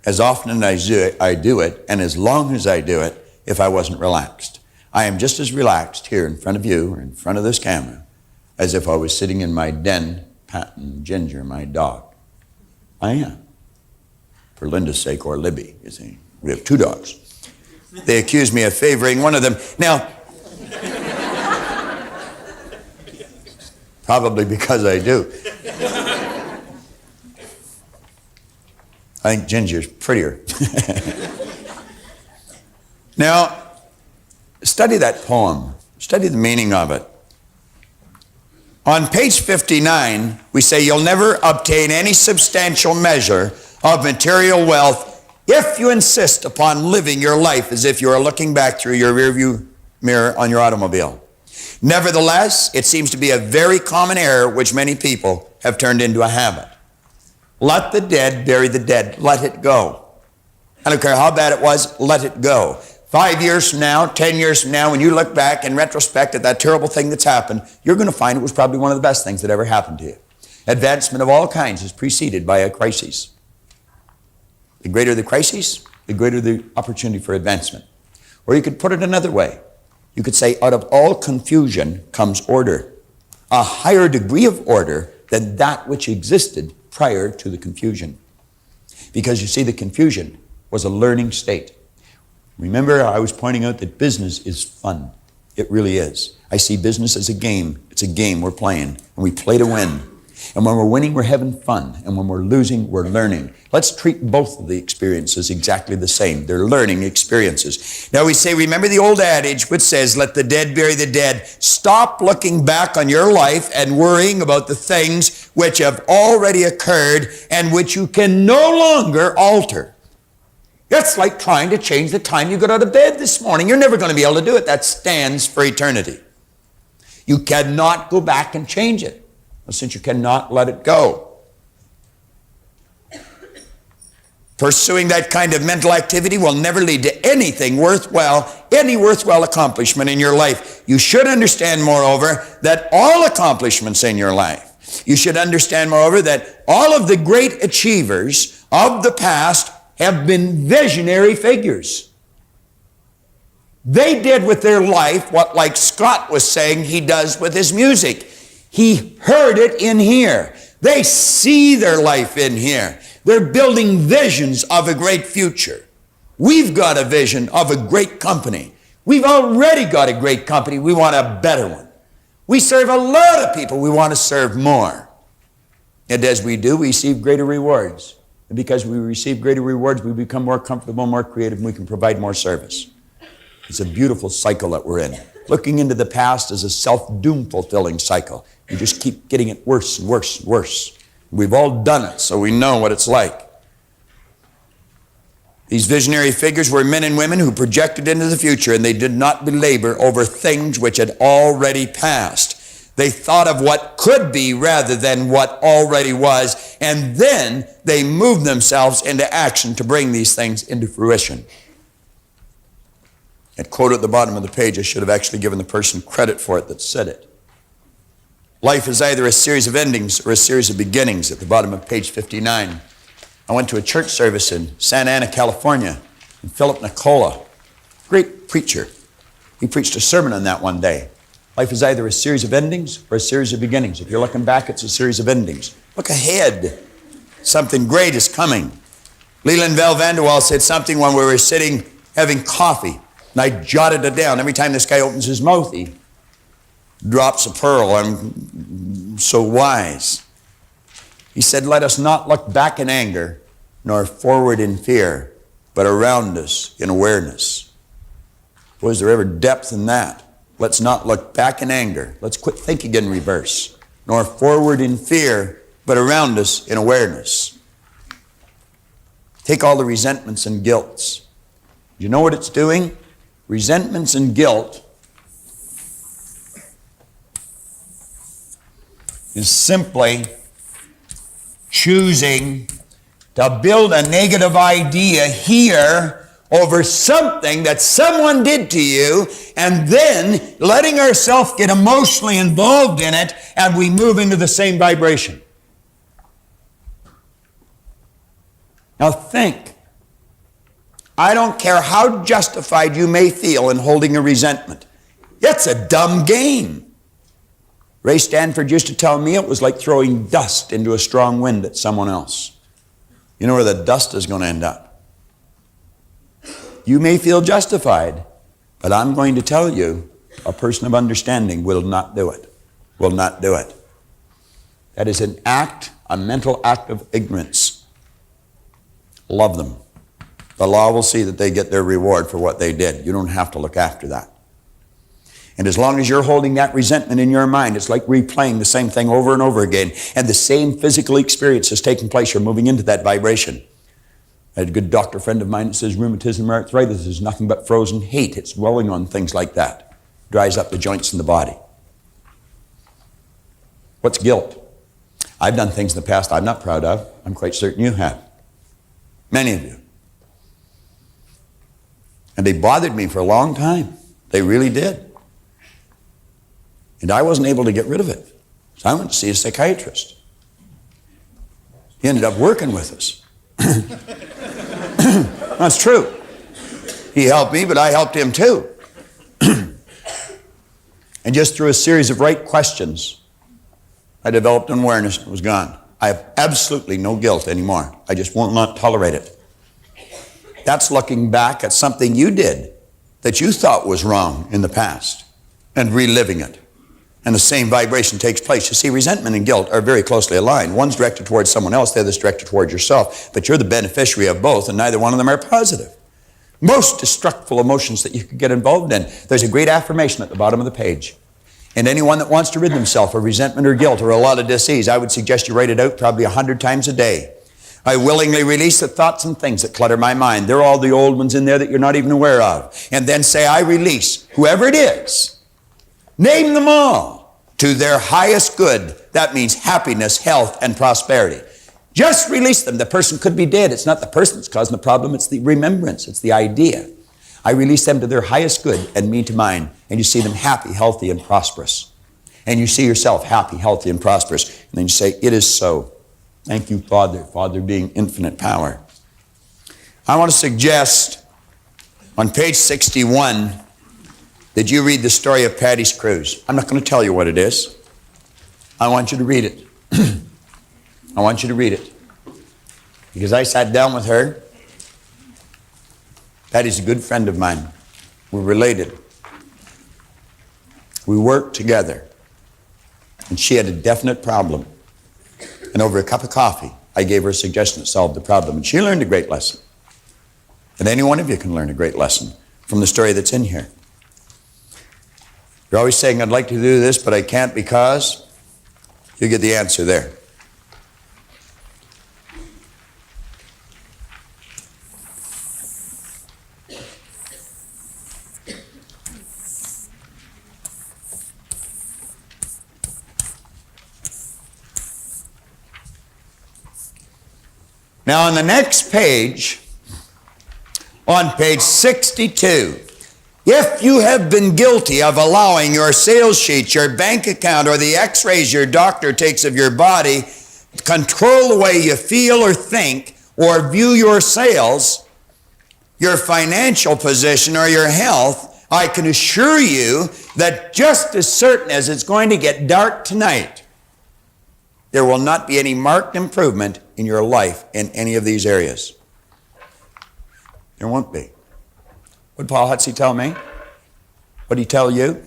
B: as often as I do it, and as long as I do it, if I wasn't relaxed. I am just as relaxed here in front of you or in front of this camera as if I was sitting in my den patting Ginger, my dog. I am. For Linda's sake, or Libby, you see. We have 2 dogs. They accuse me of favoring one of them. Now, probably because I do. I think Ginger's prettier. Now, study that poem. Study the meaning of it. On page 59, we say you'll never obtain any substantial measure of material wealth if you insist upon living your life as if you are looking back through your rearview mirror on your automobile. Nevertheless, it seems to be a very common error which many people have turned into a habit. Let the dead bury the dead. Let it go. I don't care how bad it was, let it go. 5 years from now, 10 years from now, when you look back in retrospect at that terrible thing that's happened, you're going to find it was probably one of the best things that ever happened to you. Advancement of all kinds is preceded by a crisis. The greater the crisis, the greater the opportunity for advancement. Or you could put it another way. You could say, out of all confusion comes order. A higher degree of order than that which existed prior to the confusion. Because you see, the confusion was a learning state. Remember, I was pointing out that business is fun. It really is. I see business as a game. It's a game we're playing, and we play to win. And when we're winning, we're having fun. And when we're losing, we're learning. Let's treat both of the experiences exactly the same. They're learning experiences. Now we say, remember the old adage which says, let the dead bury the dead. Stop looking back on your life and worrying about the things which have already occurred and which you can no longer alter. It's like trying to change the time you got out of bed this morning. You're never going to be able to do it. That stands for eternity. You cannot go back and change it, since you cannot let it go. Pursuing that kind of mental activity will never lead to anything worthwhile, any worthwhile accomplishment in your life. You should understand, moreover, that all accomplishments in your life, you should understand, moreover, that all of the great achievers of the past have been visionary figures. They did with their life what, like Scott was saying, he does with his music. He heard it in here. They see their life in here. They're building visions of a great future. We've got a vision of a great company. We've already got a great company. We want a better one. We serve a lot of people. We want to serve more. And as we do, we receive greater rewards. And because we receive greater rewards, we become more comfortable, more creative, and we can provide more service. It's a beautiful cycle that we're in. Looking into the past is a self-doom fulfilling cycle. You just keep getting it worse and worse and worse. We've all done it, so we know what it's like. These visionary figures were men and women who projected into the future, and they did not belabor over things which had already passed. They thought of what could be rather than what already was, and then they moved themselves into action to bring these things into fruition. That quote at the bottom of the page, I should have actually given the person credit for it that said it. Life is either a series of endings or a series of beginnings, at the bottom of page 59. I went to a church service in Santa Ana, California, and Philip McColl, great preacher. He preached a sermon on that one day. Life is either a series of endings or a series of beginnings. If you're looking back, it's a series of endings. Look ahead. Something great is coming. Leland Val Vanderwall said something when we were sitting having coffee, and I jotted it down. Every time this guy opens his mouth, he drops a pearl. I'm so wise. He said, let us not look back in anger, nor forward in fear, but around us in awareness. Was there ever depth in that? Let's not look back in anger. Let's quit thinking in reverse. Nor forward in fear, but around us in awareness. Take all the resentments and guilts. Do you know what it's doing? Resentments and guilt is simply choosing to build a negative idea here over something that someone did to you, and then letting ourselves get emotionally involved in it, and we move into the same vibration. Now think. I don't care how justified you may feel in holding a resentment. It's a dumb game. Ray Stanford used to tell me it was like throwing dust into a strong wind at someone else. You know where the dust is going to end up. You may feel justified, but I'm going to tell you, a person of understanding will not do it. Will not do it. That is an act, a mental act of ignorance. Love them. The law will see that they get their reward for what they did. You don't have to look after that. And as long as you're holding that resentment in your mind, it's like replaying the same thing over and over again. And the same physical experience is taking place. You're moving into that vibration. I had a good doctor friend of mine that says rheumatism or arthritis is nothing but frozen hate. It's dwelling on things like that. Dries up the joints in the body. What's guilt? I've done things in the past I'm not proud of. I'm quite certain you have. Many of you. And they bothered me for a long time. They really did. And I wasn't able to get rid of it. So I went to see a psychiatrist. He ended up working with us. That's true. He helped me, but I helped him too. And just through a series of right questions, I developed an awareness and it was gone. I have absolutely no guilt anymore. I just will not tolerate it. That's looking back at something you did that you thought was wrong in the past and reliving it. And the same vibration takes place. You see, resentment and guilt are very closely aligned. One's directed towards someone else, the other's directed towards yourself. But you're the beneficiary of both, and neither one of them are positive. Most destructive emotions that you could get involved in. There's a great affirmation at the bottom of the page. And anyone that wants to rid themselves of resentment or guilt or a lot of disease, I would suggest you write it out probably 100 times a day. I willingly release the thoughts and things that clutter my mind. They're all the old ones in there that you're not even aware of. And then say, I release whoever it is. Name them all to their highest good. That means happiness, health, and prosperity. Just release them. The person could be dead. It's not the person that's causing the problem. It's the remembrance. It's the idea. I release them to their highest good and me to mine. And you see them happy, healthy, and prosperous. And you see yourself happy, healthy, and prosperous. And then you say, it is so. Thank you, Father. Father being infinite power. I want to suggest on page 61 that you read the story of Patty's Cruise. I'm not going to tell you what it is. I want you to read it. I want you to read it. Because I sat down with her. Patty's a good friend of mine. We're related. We worked together. And she had a definite problem. And over a cup of coffee, I gave her a suggestion that solved the problem. And she learned a great lesson. And any one of you can learn a great lesson from the story that's in here. You're always saying, I'd like to do this, but I can't because you get the answer there. Now on the next page, on page 62, if you have been guilty of allowing your sales sheet, your bank account, or the x-rays your doctor takes of your body control the way you feel or think or view your sales, your financial position, or your health, I can assure you that just as certain as it's going to get dark tonight, there will not be any marked improvement in your life in any of these areas. There won't be. What did Paul Hutsey tell me? What did he tell you?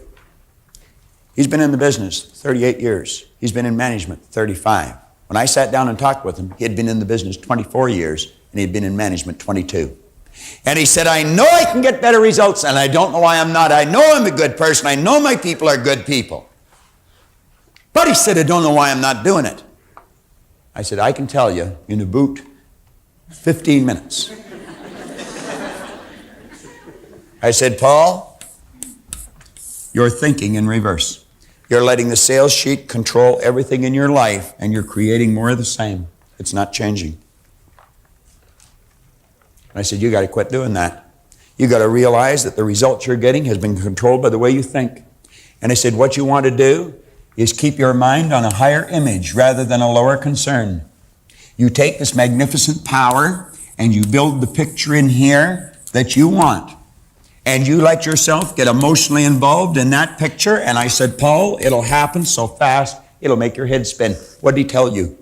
B: He's been in the business 38 years. He's been in management 35. When I sat down and talked with him, he had been in the business 24 years, and he had been in management 22. And he said, I know I can get better results, and I don't know why I'm not. I know I'm a good person. I know my people are good people. But he said, I don't know why I'm not doing it. I said, I can tell you in about 15 minutes. I said, Paul, you're thinking in reverse. You're letting the sales sheet control everything in your life, and you're creating more of the same. It's not changing. I said, you got to quit doing that. You got to realize that the results you're getting has been controlled by the way you think. And I said, what you want to do is keep your mind on a higher image rather than a lower concern. You take this magnificent power and you build the picture in here that you want. And you let yourself get emotionally involved in that picture. And I said, Paul, it'll happen so fast, it'll make your head spin. What did he tell you?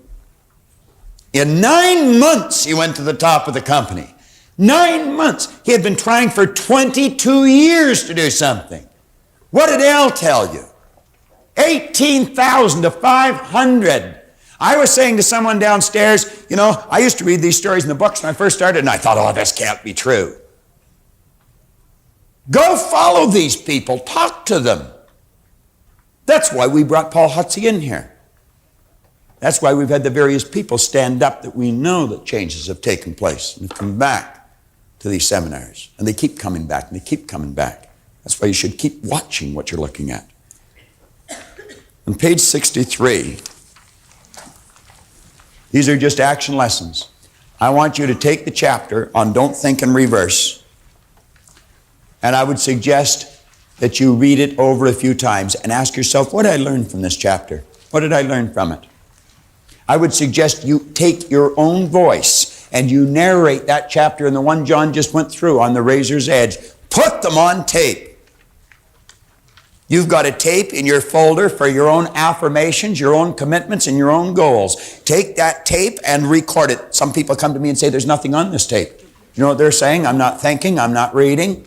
B: In 9 months, he went to the top of the company. 9 months. He had been trying for 22 years to do something. What did Al tell you? 18,000 to 500. I was saying to someone downstairs, you know, I used to read these stories in the books when I first started, and I thought, oh, this can't be true. Go follow these people. Talk to them. That's why we brought Paul Hutsey in here. That's why we've had the various people stand up that we know that changes have taken place and have come back to these seminars. And they keep coming back and they keep coming back. That's why you should keep watching what you're looking at. On page 63, these are just action lessons. I want you to take the chapter on Don't Think in Reverse, and I would suggest that you read it over a few times and ask yourself, what did I learn from this chapter? What did I learn from it? I would suggest you take your own voice and you narrate that chapter and the one John just went through on the razor's edge. Put them on tape. You've got a tape in your folder for your own affirmations, your own commitments, and your own goals. Take that tape and record it. Some people come to me and say, there's nothing on this tape. You know what they're saying? I'm not thinking, I'm not reading,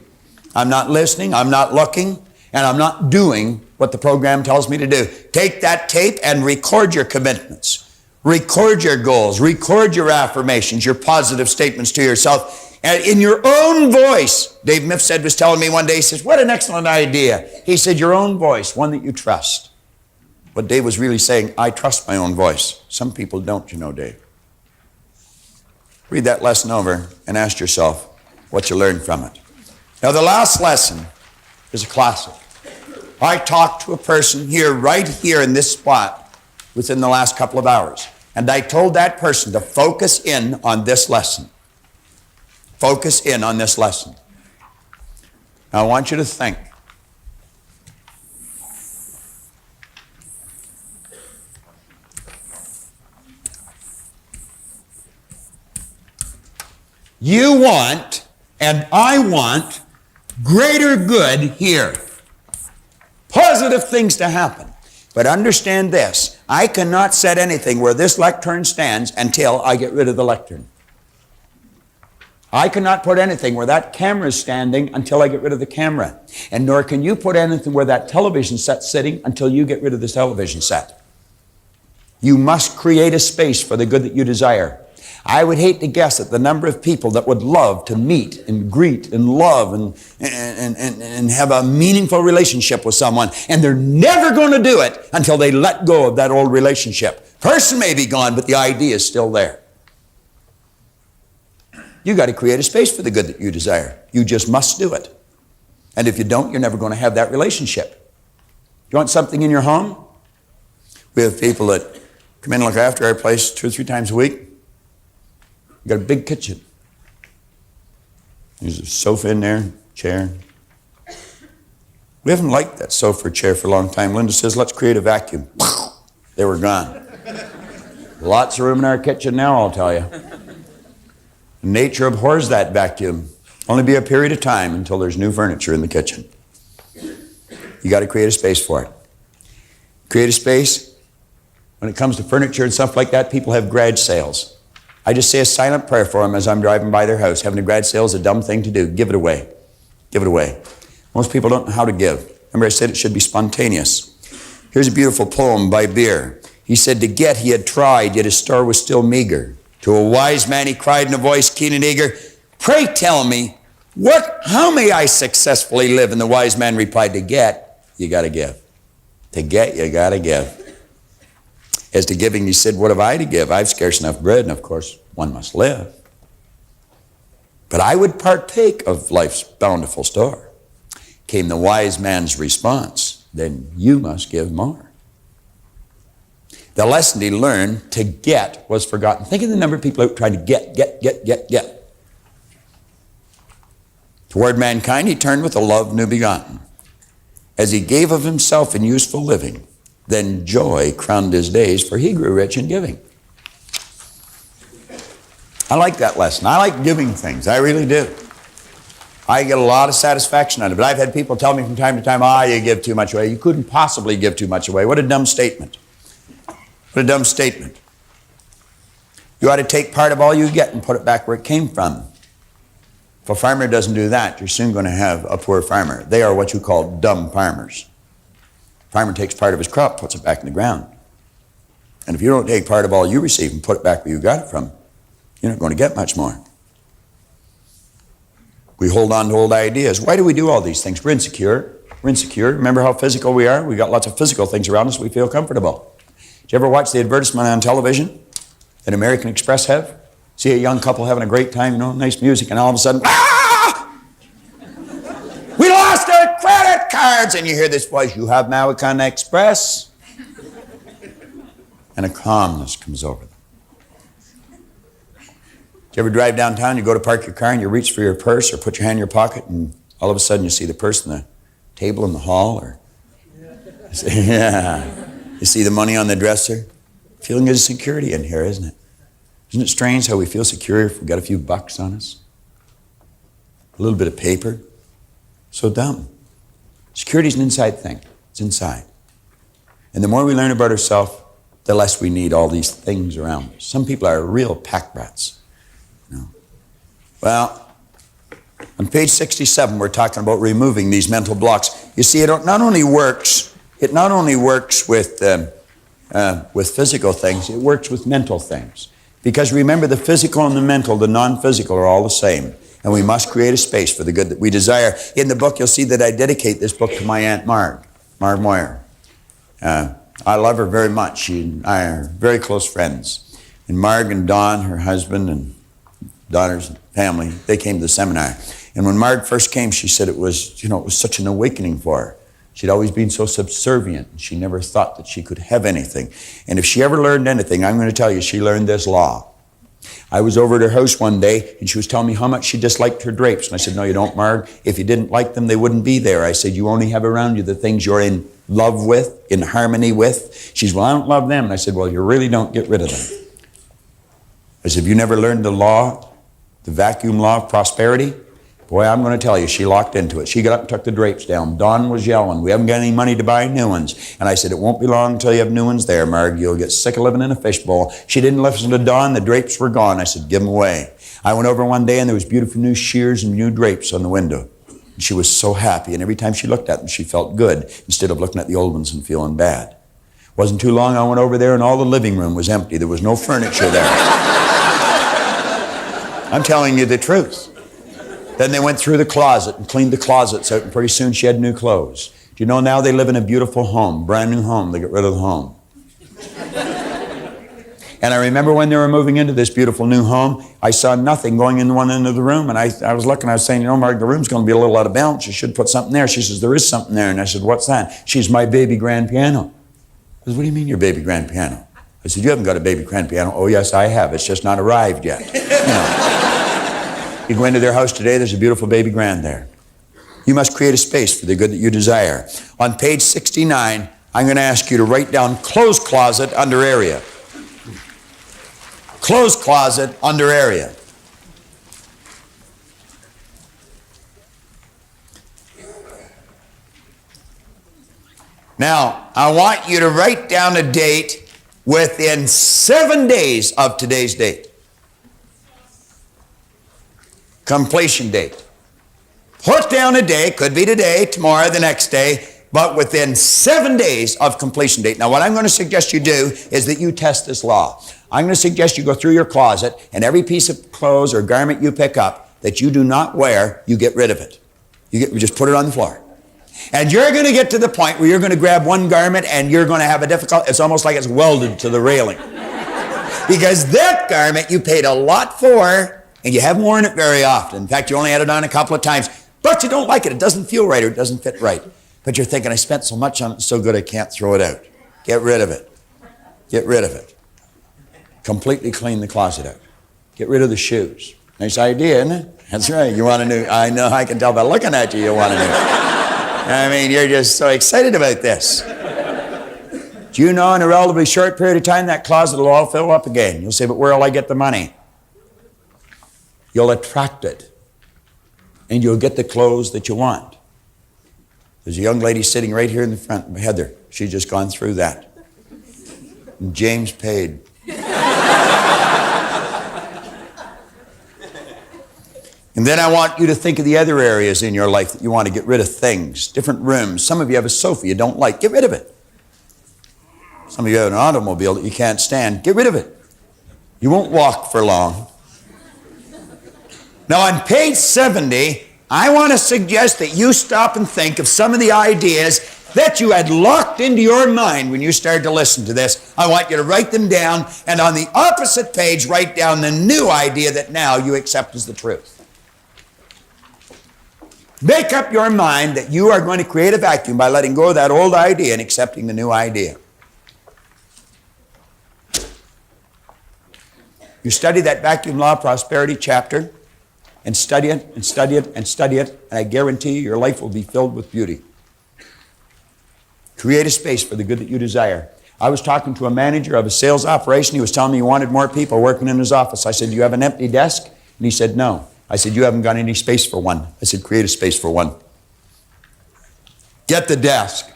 B: I'm not listening, I'm not looking, and I'm not doing what the program tells me to do. Take that tape and record your commitments. Record your goals. Record your affirmations, your positive statements to yourself. And in your own voice, Dave Mifsud was telling me one day, he says, what an excellent idea. He said, your own voice, one that you trust. But Dave was really saying, I trust my own voice. Some people don't, you know, Dave. Read that lesson over and ask yourself what you learned from it. Now, the last lesson is a classic. I talked to a person here, right here in this spot, within the last couple of hours. And I told that person to focus in on this lesson. Focus in on this lesson. Now, I want you to think. You want, and I want, greater good here. Positive things to happen. But understand this, I cannot set anything where this lectern stands until I get rid of the lectern. I cannot put anything where that camera is standing until I get rid of the camera. And nor can you put anything where that television set's sitting until you get rid of this television set. You must create a space for the good that you desire. I would hate to guess at the number of people that would love to meet and greet and love and have a meaningful relationship with someone, and they're never going to do it until they let go of that old relationship. Person may be gone, but the idea is still there. You got to create a space for the good that you desire. You just must do it. And if you don't, you're never going to have that relationship. You want something in your home? We have people that come in and look after our place 2 or 3 times a week. You got a big kitchen. There's a sofa in there, chair. We haven't liked that sofa or chair for a long time. Linda says, let's create a vacuum. They were gone. Lots of room in our kitchen now, I'll tell you. Nature abhors that vacuum. Only be a period of time until there's new furniture in the kitchen. You got to create a space for it. Create a space. When it comes to furniture and stuff like that, people have garage sales. I just say a silent prayer for them as I'm driving by their house. Having a garage sale is a dumb thing to do. Give it away. Give it away. Most people don't know how to give. Remember I said it should be spontaneous. Here's a beautiful poem by Beer. He said, to get he had tried, yet his store was still meager. To a wise man he cried in a voice keen and eager, pray tell me, how may I successfully live? And the wise man replied, to get, you got to give. To get, you got to give. As to giving, he said, what have I to give? I've scarce enough bread, and of course, one must live. But I would partake of life's bountiful store. Came the wise man's response, then you must give more. The lesson he learned, to get, was forgotten. Think of the number of people out trying to get. Toward mankind he turned with a love new begotten. As he gave of himself in useful living, then joy crowned his days, for he grew rich in giving. I like that lesson. I like giving things. I really do. I get a lot of satisfaction out of it. But I've had people tell me from time to time, you give too much away. You couldn't possibly give too much away. What a dumb statement. What a dumb statement. You ought to take part of all you get and put it back where it came from. If a farmer doesn't do that, you're soon going to have a poor farmer. They are what you call dumb farmers. Farmer takes part of his crop, puts it back in the ground. And if you don't take part of all you receive and put it back where you got it from, you're not going to get much more. We hold on to old ideas. Why do we do all these things? We're insecure. We're insecure. Remember how physical we are? We got lots of physical things around us. We feel comfortable. Did you ever watch the advertisement on television that American Express have? See a young couple having a great time, nice music, and all of a sudden, we lost our credit cards! And you hear this voice, you have American Express? And a calmness comes over them. Do you ever drive downtown, you go to park your car, and you reach for your purse or put your hand in your pocket, and all of a sudden you see the purse on the table in the hall, or you see the money on the dresser? Feeling of security in here, isn't it? Isn't it strange how we feel secure if we've got a few bucks on us? A little bit of paper? So dumb. Security's an inside thing. It's inside. And the more we learn about ourselves, the less we need all these things around us. Some people are real pack rats. Well, on page 67, we're talking about removing these mental blocks. You see, it not only works with physical things, it works with mental things. Because remember, the physical and the mental, the non-physical are all the same. And we must create a space for the good that we desire. In the book, you'll see that I dedicate this book to my Aunt Marg Moyer. I love her very much. She and I are very close friends. And Marg and Don, her husband and daughters and family, they came to the seminar. And when Marg first came, she said it was such an awakening for her. She'd always been so subservient. She never thought that she could have anything. And if she ever learned anything, I'm going to tell you, she learned this law. I was over at her house one day, and she was telling me how much she disliked her drapes. And I said, no, you don't, Marg. If you didn't like them, they wouldn't be there. I said, you only have around you the things you're in love with, in harmony with. She said, well, I don't love them. And I said, well, you really don't get rid of them. I said, have you never learned the law, the vacuum law of prosperity? Boy, I'm going to tell you, she locked into it. She got up and took the drapes down. Dawn was yelling, we haven't got any money to buy new ones. And I said, it won't be long until you have new ones there, Marg. You'll get sick of living in a fishbowl. She didn't listen to Dawn. The drapes were gone. I said, give them away. I went over one day, and there was beautiful new shears and new drapes on the window. And she was so happy. And every time she looked at them, she felt good instead of looking at the old ones and feeling bad. Wasn't too long, I went over there, and all the living room was empty. There was no furniture there. I'm telling you the truth. Then they went through the closet and cleaned the closets out, and pretty soon she had new clothes. Do you know now they live in a beautiful home, brand new home. They got rid of the home. And I remember when they were moving into this beautiful new home, I saw nothing going in one end of the room, and I was looking, I was saying, Marg, the room's going to be a little out of balance. You should put something there. She says, there is something there. And I said, what's that? She's my baby grand piano. I said, what do you mean your baby grand piano? I said, you haven't got a baby grand piano. Oh, yes, I have. It's just not arrived yet. You go into their house today, there's a beautiful baby grand there. You must create a space for the good that you desire. On page 69, I'm going to ask you to write down clothes closet under area. Clothes closet under area. Now, I want you to write down a date within 7 days of today's date. Completion date. Put down a day, could be today, tomorrow, the next day, but within 7 days of completion date. Now, what I'm going to suggest you do is that you test this law. I'm going to suggest you go through your closet, and every piece of clothes or garment you pick up that you do not wear, you get rid of it. You just put it on the floor. And you're going to get to the point where you're going to grab one garment and you're going to have a difficult, it's almost like it's welded to the railing. Because that garment you paid a lot for, and you haven't worn it very often. In fact, you only had it on a couple of times, but you don't like it. It doesn't feel right, or it doesn't fit right. But you're thinking, I spent so much on it, it's so good I can't throw it out. Get rid of it. Get rid of it. Completely clean the closet out. Get rid of the shoes. Nice idea, isn't it? That's right. You want a new, I know, I can tell by looking at you, you want a new. I mean, you're just so excited about this. Do you know in a relatively short period of time, that closet will all fill up again? You'll say, but where will I get the money? You'll attract it, and you'll get the clothes that you want. There's a young lady sitting right here in the front, Heather. She's just gone through that. And James paid. And then I want you to think of the other areas in your life that you want to get rid of things, different rooms. Some of you have a sofa you don't like. Get rid of it. Some of you have an automobile that you can't stand. Get rid of it. You won't walk for long. Now on page 70, I want to suggest that you stop and think of some of the ideas that you had locked into your mind when you started to listen to this. I want you to write them down, and on the opposite page, write down the new idea that now you accept as the truth. Make up your mind that you are going to create a vacuum by letting go of that old idea and accepting the new idea. You study that vacuum law of prosperity chapter and study it and study it and study it, and I guarantee you your life will be filled with beauty. Create a space for the good that you desire. I was talking to a manager of a sales operation. He was telling me he wanted more people working in his office. I said, "Do you have an empty desk?" And he said, "No." I said, "You haven't got any space for one." I said, "Create a space for one. Get the desk.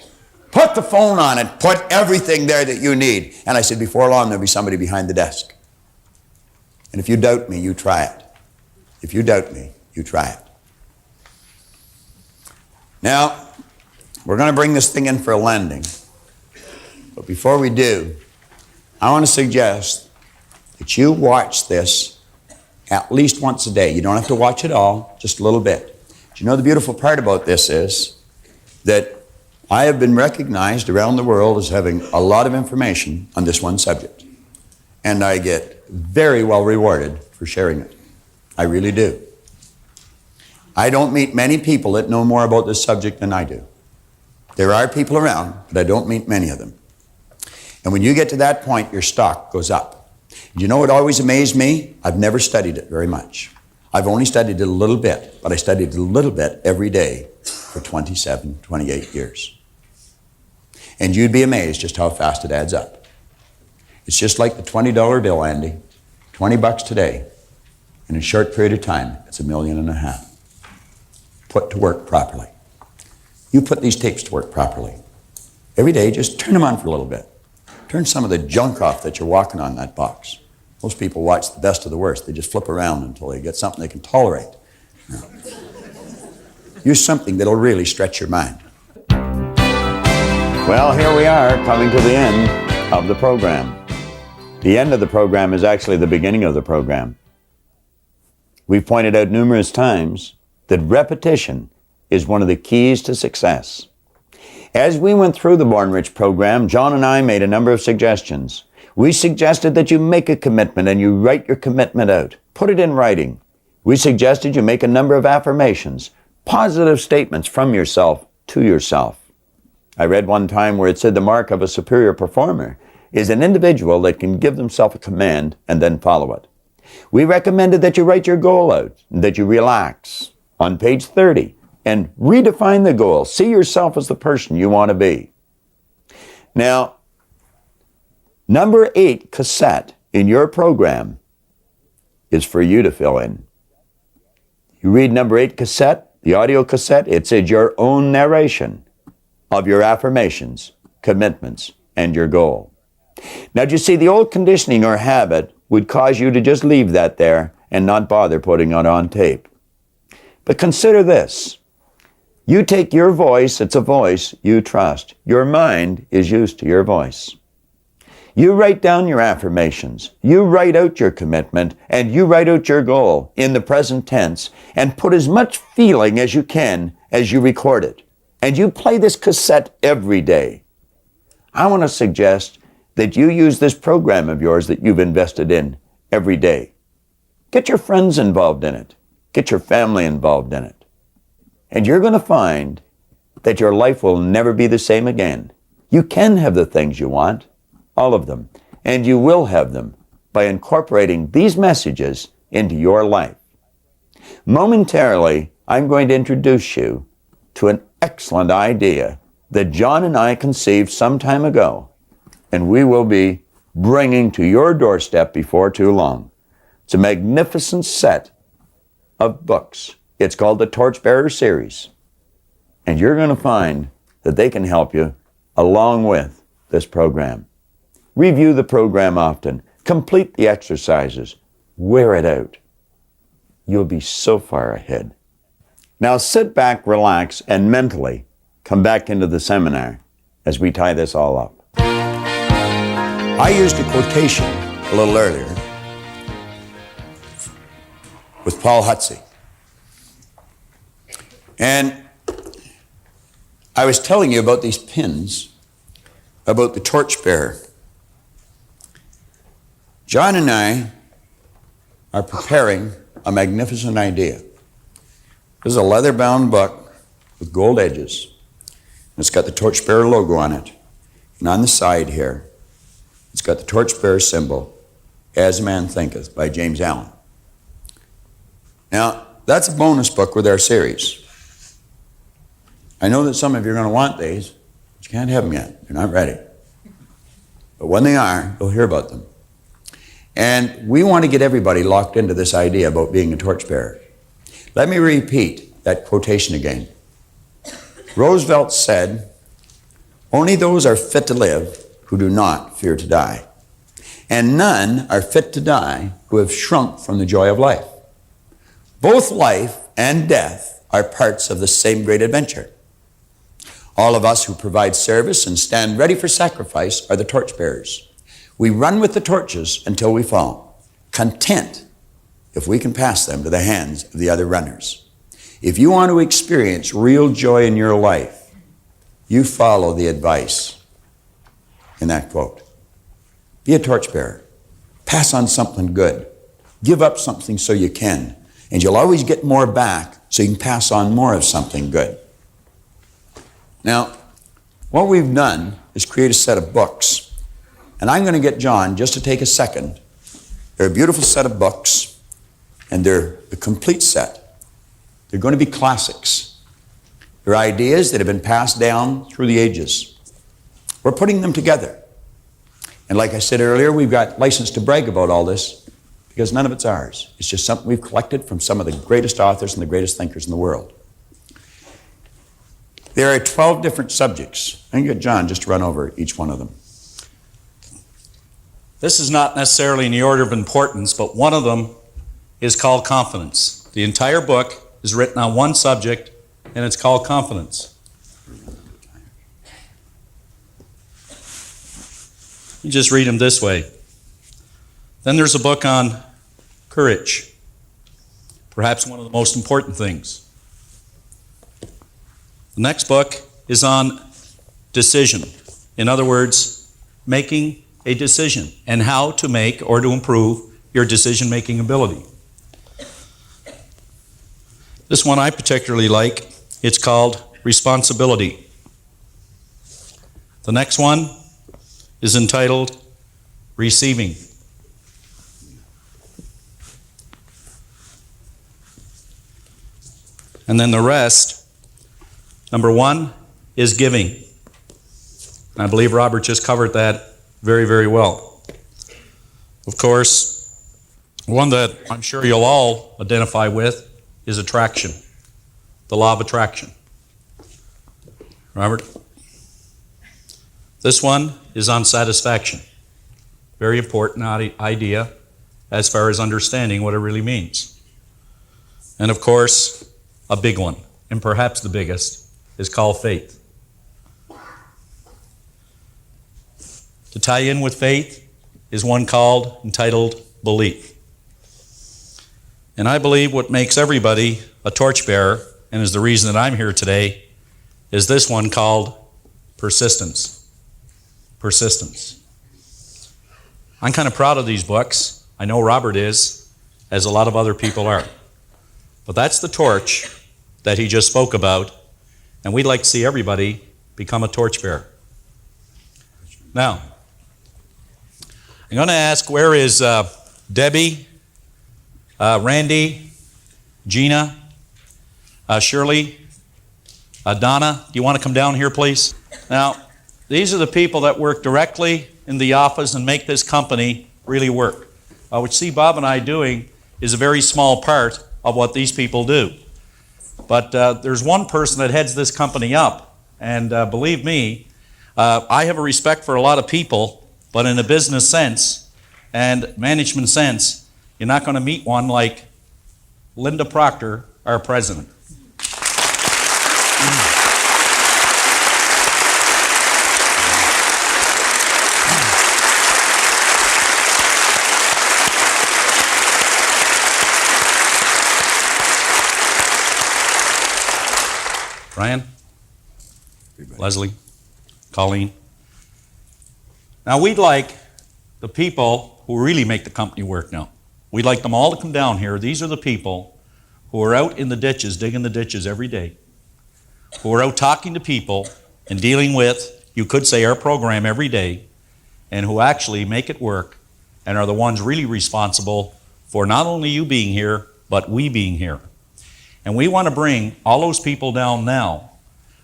B: Put the phone on it. Put everything there that you need." And I said, "Before long, there'll be somebody behind the desk. And if you doubt me, you try it. If you doubt me, you try it." Now, we're going to bring this thing in for a landing. But before we do, I want to suggest that you watch this at least once a day. You don't have to watch it all, just a little bit. Do you know the beautiful part about this is that I have been recognized around the world as having a lot of information on this one subject. And I get very well rewarded for sharing it. I really do. I don't meet many people that know more about this subject than I do. There are people around, but I don't meet many of them. And when you get to that point, your stock goes up. Do you know what always amazed me? I've never studied it very much. I've only studied it a little bit, but I studied it a little bit every day for 27, 28 years. And you'd be amazed just how fast it adds up. It's just like the $20 bill, Andy. $20 today. In a short period of time, it's $1.5 million. Put to work properly. You put these tapes to work properly. Every day, just turn them on for a little bit. Turn some of the junk off that you're walking on that box. Most people watch the best of the worst. They just flip around until they get something they can tolerate. No. Use something that'll really stretch your mind.
A: Well, here we are coming to the end of the program. The end of the program is actually the beginning of the program. We've pointed out numerous times that repetition is one of the keys to success. As we went through the Born Rich program, John and I made a number of suggestions. We suggested that you make a commitment and you write your commitment out. Put it in writing. We suggested you make a number of affirmations, positive statements from yourself to yourself. I read one time where it said the mark of a superior performer is an individual that can give themselves a command and then follow it. We recommended that you write your goal out, and that you relax on page 30 and redefine the goal. See yourself as the person you want to be. Now, number 8 cassette in your program is for you to fill in. You read number 8 cassette, the audio cassette, it says your own narration of your affirmations, commitments, and your goal. Now, do you see, the old conditioning or habit would cause you to just leave that there and not bother putting it on tape. But consider this. You take your voice, it's a voice you trust. Your mind is used to your voice. You write down your affirmations, you write out your commitment, and you write out your goal in the present tense, and put as much feeling as you can as you record it. And you play this cassette every day. I want to suggest that you use this program of yours that you've invested in every day. Get your friends involved in it. Get your family involved in it. And you're going to find that your life will never be the same again. You can have the things you want, all of them, and you will have them by incorporating these messages into your life. Momentarily, I'm going to introduce you to an excellent idea that John and I conceived some time ago, and we will be bringing to your doorstep before too long. It's a magnificent set of books. It's called the Torchbearer Series. And you're going to find that they can help you along with this program. Review the program often. Complete the exercises. Wear it out. You'll be so far ahead. Now sit back, relax, and mentally come back into the seminar as we tie this all up.
B: I used a quotation a little earlier with Paul Hutsey. And I was telling you about these pins, about the torchbearer. John and I are preparing a magnificent idea. This is a leather-bound book with gold edges. It's got the torchbearer logo on it. And on the side here, it's got the torchbearer symbol, As a Man Thinketh, by James Allen. Now, that's a bonus book with our series. I know that some of you are going to want these, but you can't have them yet. You're not ready. But when they are, you'll hear about them. And we want to get everybody locked into this idea about being a torchbearer. Let me repeat that quotation again. Roosevelt said, "Only those are fit to live who do not fear to die. And none are fit to die who have shrunk from the joy of life. Both life and death are parts of the same great adventure. All of us who provide service and stand ready for sacrifice are the torchbearers. We run with the torches until we fall, content if we can pass them to the hands of the other runners. If you want to experience real joy in your life, you follow the advice in that quote. Be a torchbearer. Pass on something good. Give up something so you can. And you'll always get more back so you can pass on more of something good." Now, what we've done is create a set of books. And I'm going to get John just to take a second. They're a beautiful set of books, and they're a complete set. They're going to be classics. They're ideas that have been passed down through the ages. We're putting them together. And like I said earlier, we've got license to brag about all this because none of it's ours. It's just something we've collected from some of the greatest authors and the greatest thinkers in the world. There are 12 different subjects. I'm going to get John just to run over each one of them.
I: This is not necessarily in the order of importance, but one of them is called confidence. The entire book is written on one subject, and it's called confidence. You just read them this way. Then there's a book on courage, perhaps one of the most important things. The next book is on decision. In other words, making a decision and how to make or to improve your decision-making ability. This one I particularly like. It's called responsibility. The next one is entitled receiving. And then the rest, number one is giving. I believe Robert just covered that very, very well. Of course, one that I'm sure you'll all identify with is attraction, the law of attraction. Robert? This one is on satisfaction. Very important idea as far as understanding what it really means. And of course, a big one, and perhaps the biggest, is called faith. To tie in with faith is one entitled belief. And I believe what makes everybody a torchbearer, and is the reason that I'm here today, is this one called persistence. Persistence. I'm kind of proud of these books. I know Robert is, as a lot of other people are. But that's the torch that he just spoke about, and we'd like to see everybody become a torchbearer. Now, I'm going to ask, where is Debbie, Randy, Gina, Shirley, Donna? Do you want to come down here, please? Now, these are the people that work directly in the office and make this company really work. What you see Bob and I doing is a very small part of what these people do. But there's one person that heads this company up, and believe me, I have a respect for a lot of people, but in a business sense and management sense, you're not going to meet one like Linda Proctor, our president. Ryan, Leslie, Colleen. Now we'd like the people who really make the company work now. We'd like them all to come down here. These are the people who are out in the ditches, digging the ditches every day, who are out talking to people and dealing with, you could say, our program every day, and who actually make it work and are the ones really responsible for not only you being here, but we being here. And we want to bring all those people down now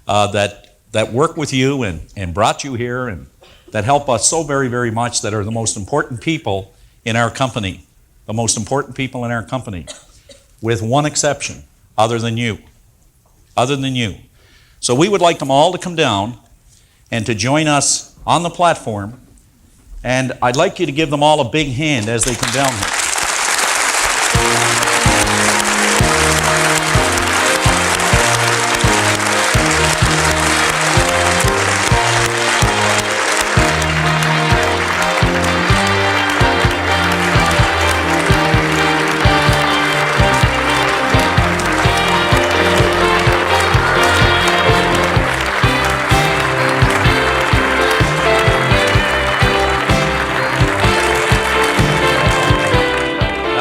I: that work with you and brought you here and that help us so very, very much, that are the most important people in our company. The most important people in our company, with one exception, other than you. Other than you. So we would like them all to come down and to join us on the platform. And I'd like you to give them all a big hand as they come down here.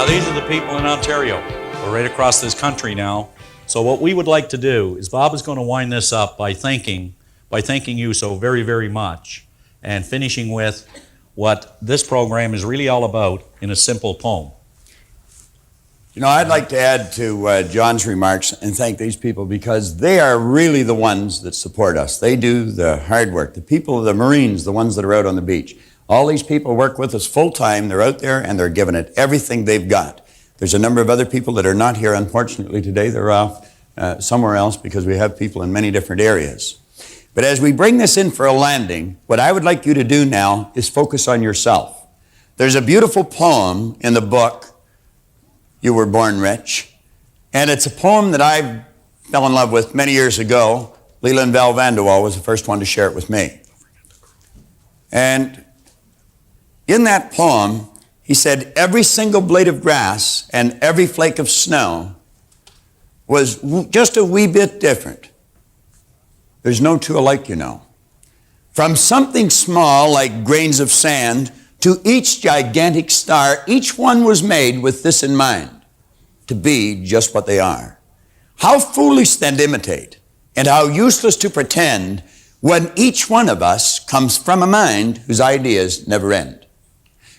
I: These are the people in Ontario. We're right across this country now. So what we would like to do is Bob is going to wind this up by thanking you so very, very much, and finishing with what this program is really all about in a simple poem.
A: You know, I'd like to add to John's remarks and thank these people, because they are really the ones that support us. They do the hard work. The people, the Marines, the ones that are out on the beach. All these people work with us full time. They're out there and they're giving it everything they've got. There's a number of other people that are not here, unfortunately, today. They're off somewhere else, because we have people in many different areas. But as we bring this in for a landing, what I would like you to do now is focus on yourself. There's a beautiful poem in the book, You Were Born Rich, and it's a poem that I fell in love with many years ago. Leland Val Vanderwall was the first one to share it with me. And in that poem, he said, every single blade of grass and every flake of snow was just a wee bit different. There's no two alike, you know. From something small like grains of sand to each gigantic star, each one was made with this in mind, to be just what they are. How foolish then to imitate, and how useless to pretend, when each one of us comes from a mind whose ideas never end.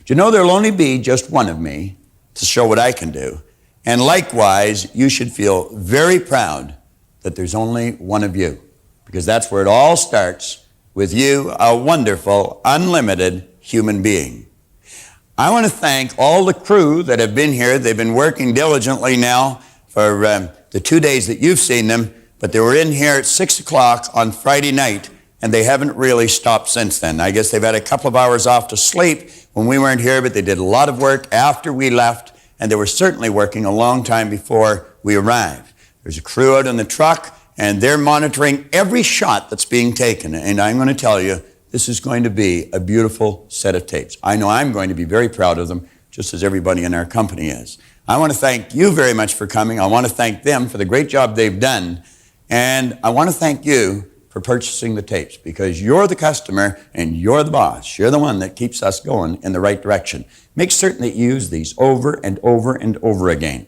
A: Do you know there'll only be just one of me to show what I can do? And likewise, you should feel very proud that there's only one of you, because that's where it all starts, with you, a wonderful, unlimited human being. I want to thank all the crew that have been here. They've been working diligently now for the 2 days that you've seen them, but they were in here at 6 o'clock on Friday night, and they haven't really stopped since then. I guess they've had a couple of hours off to sleep when we weren't here, but they did a lot of work after we left, and they were certainly working a long time before we arrived. There's a crew out in the truck, and they're monitoring every shot that's being taken. And I'm going to tell you, this is going to be a beautiful set of tapes. I know I'm going to be very proud of them, just as everybody in our company is. I want to thank you very much for coming. I want to thank them for the great job they've done. And I want to thank you for purchasing the tapes, because you're the customer and you're the boss. You're the one that keeps us going in the right direction. Make certain that you use these over and over and over again.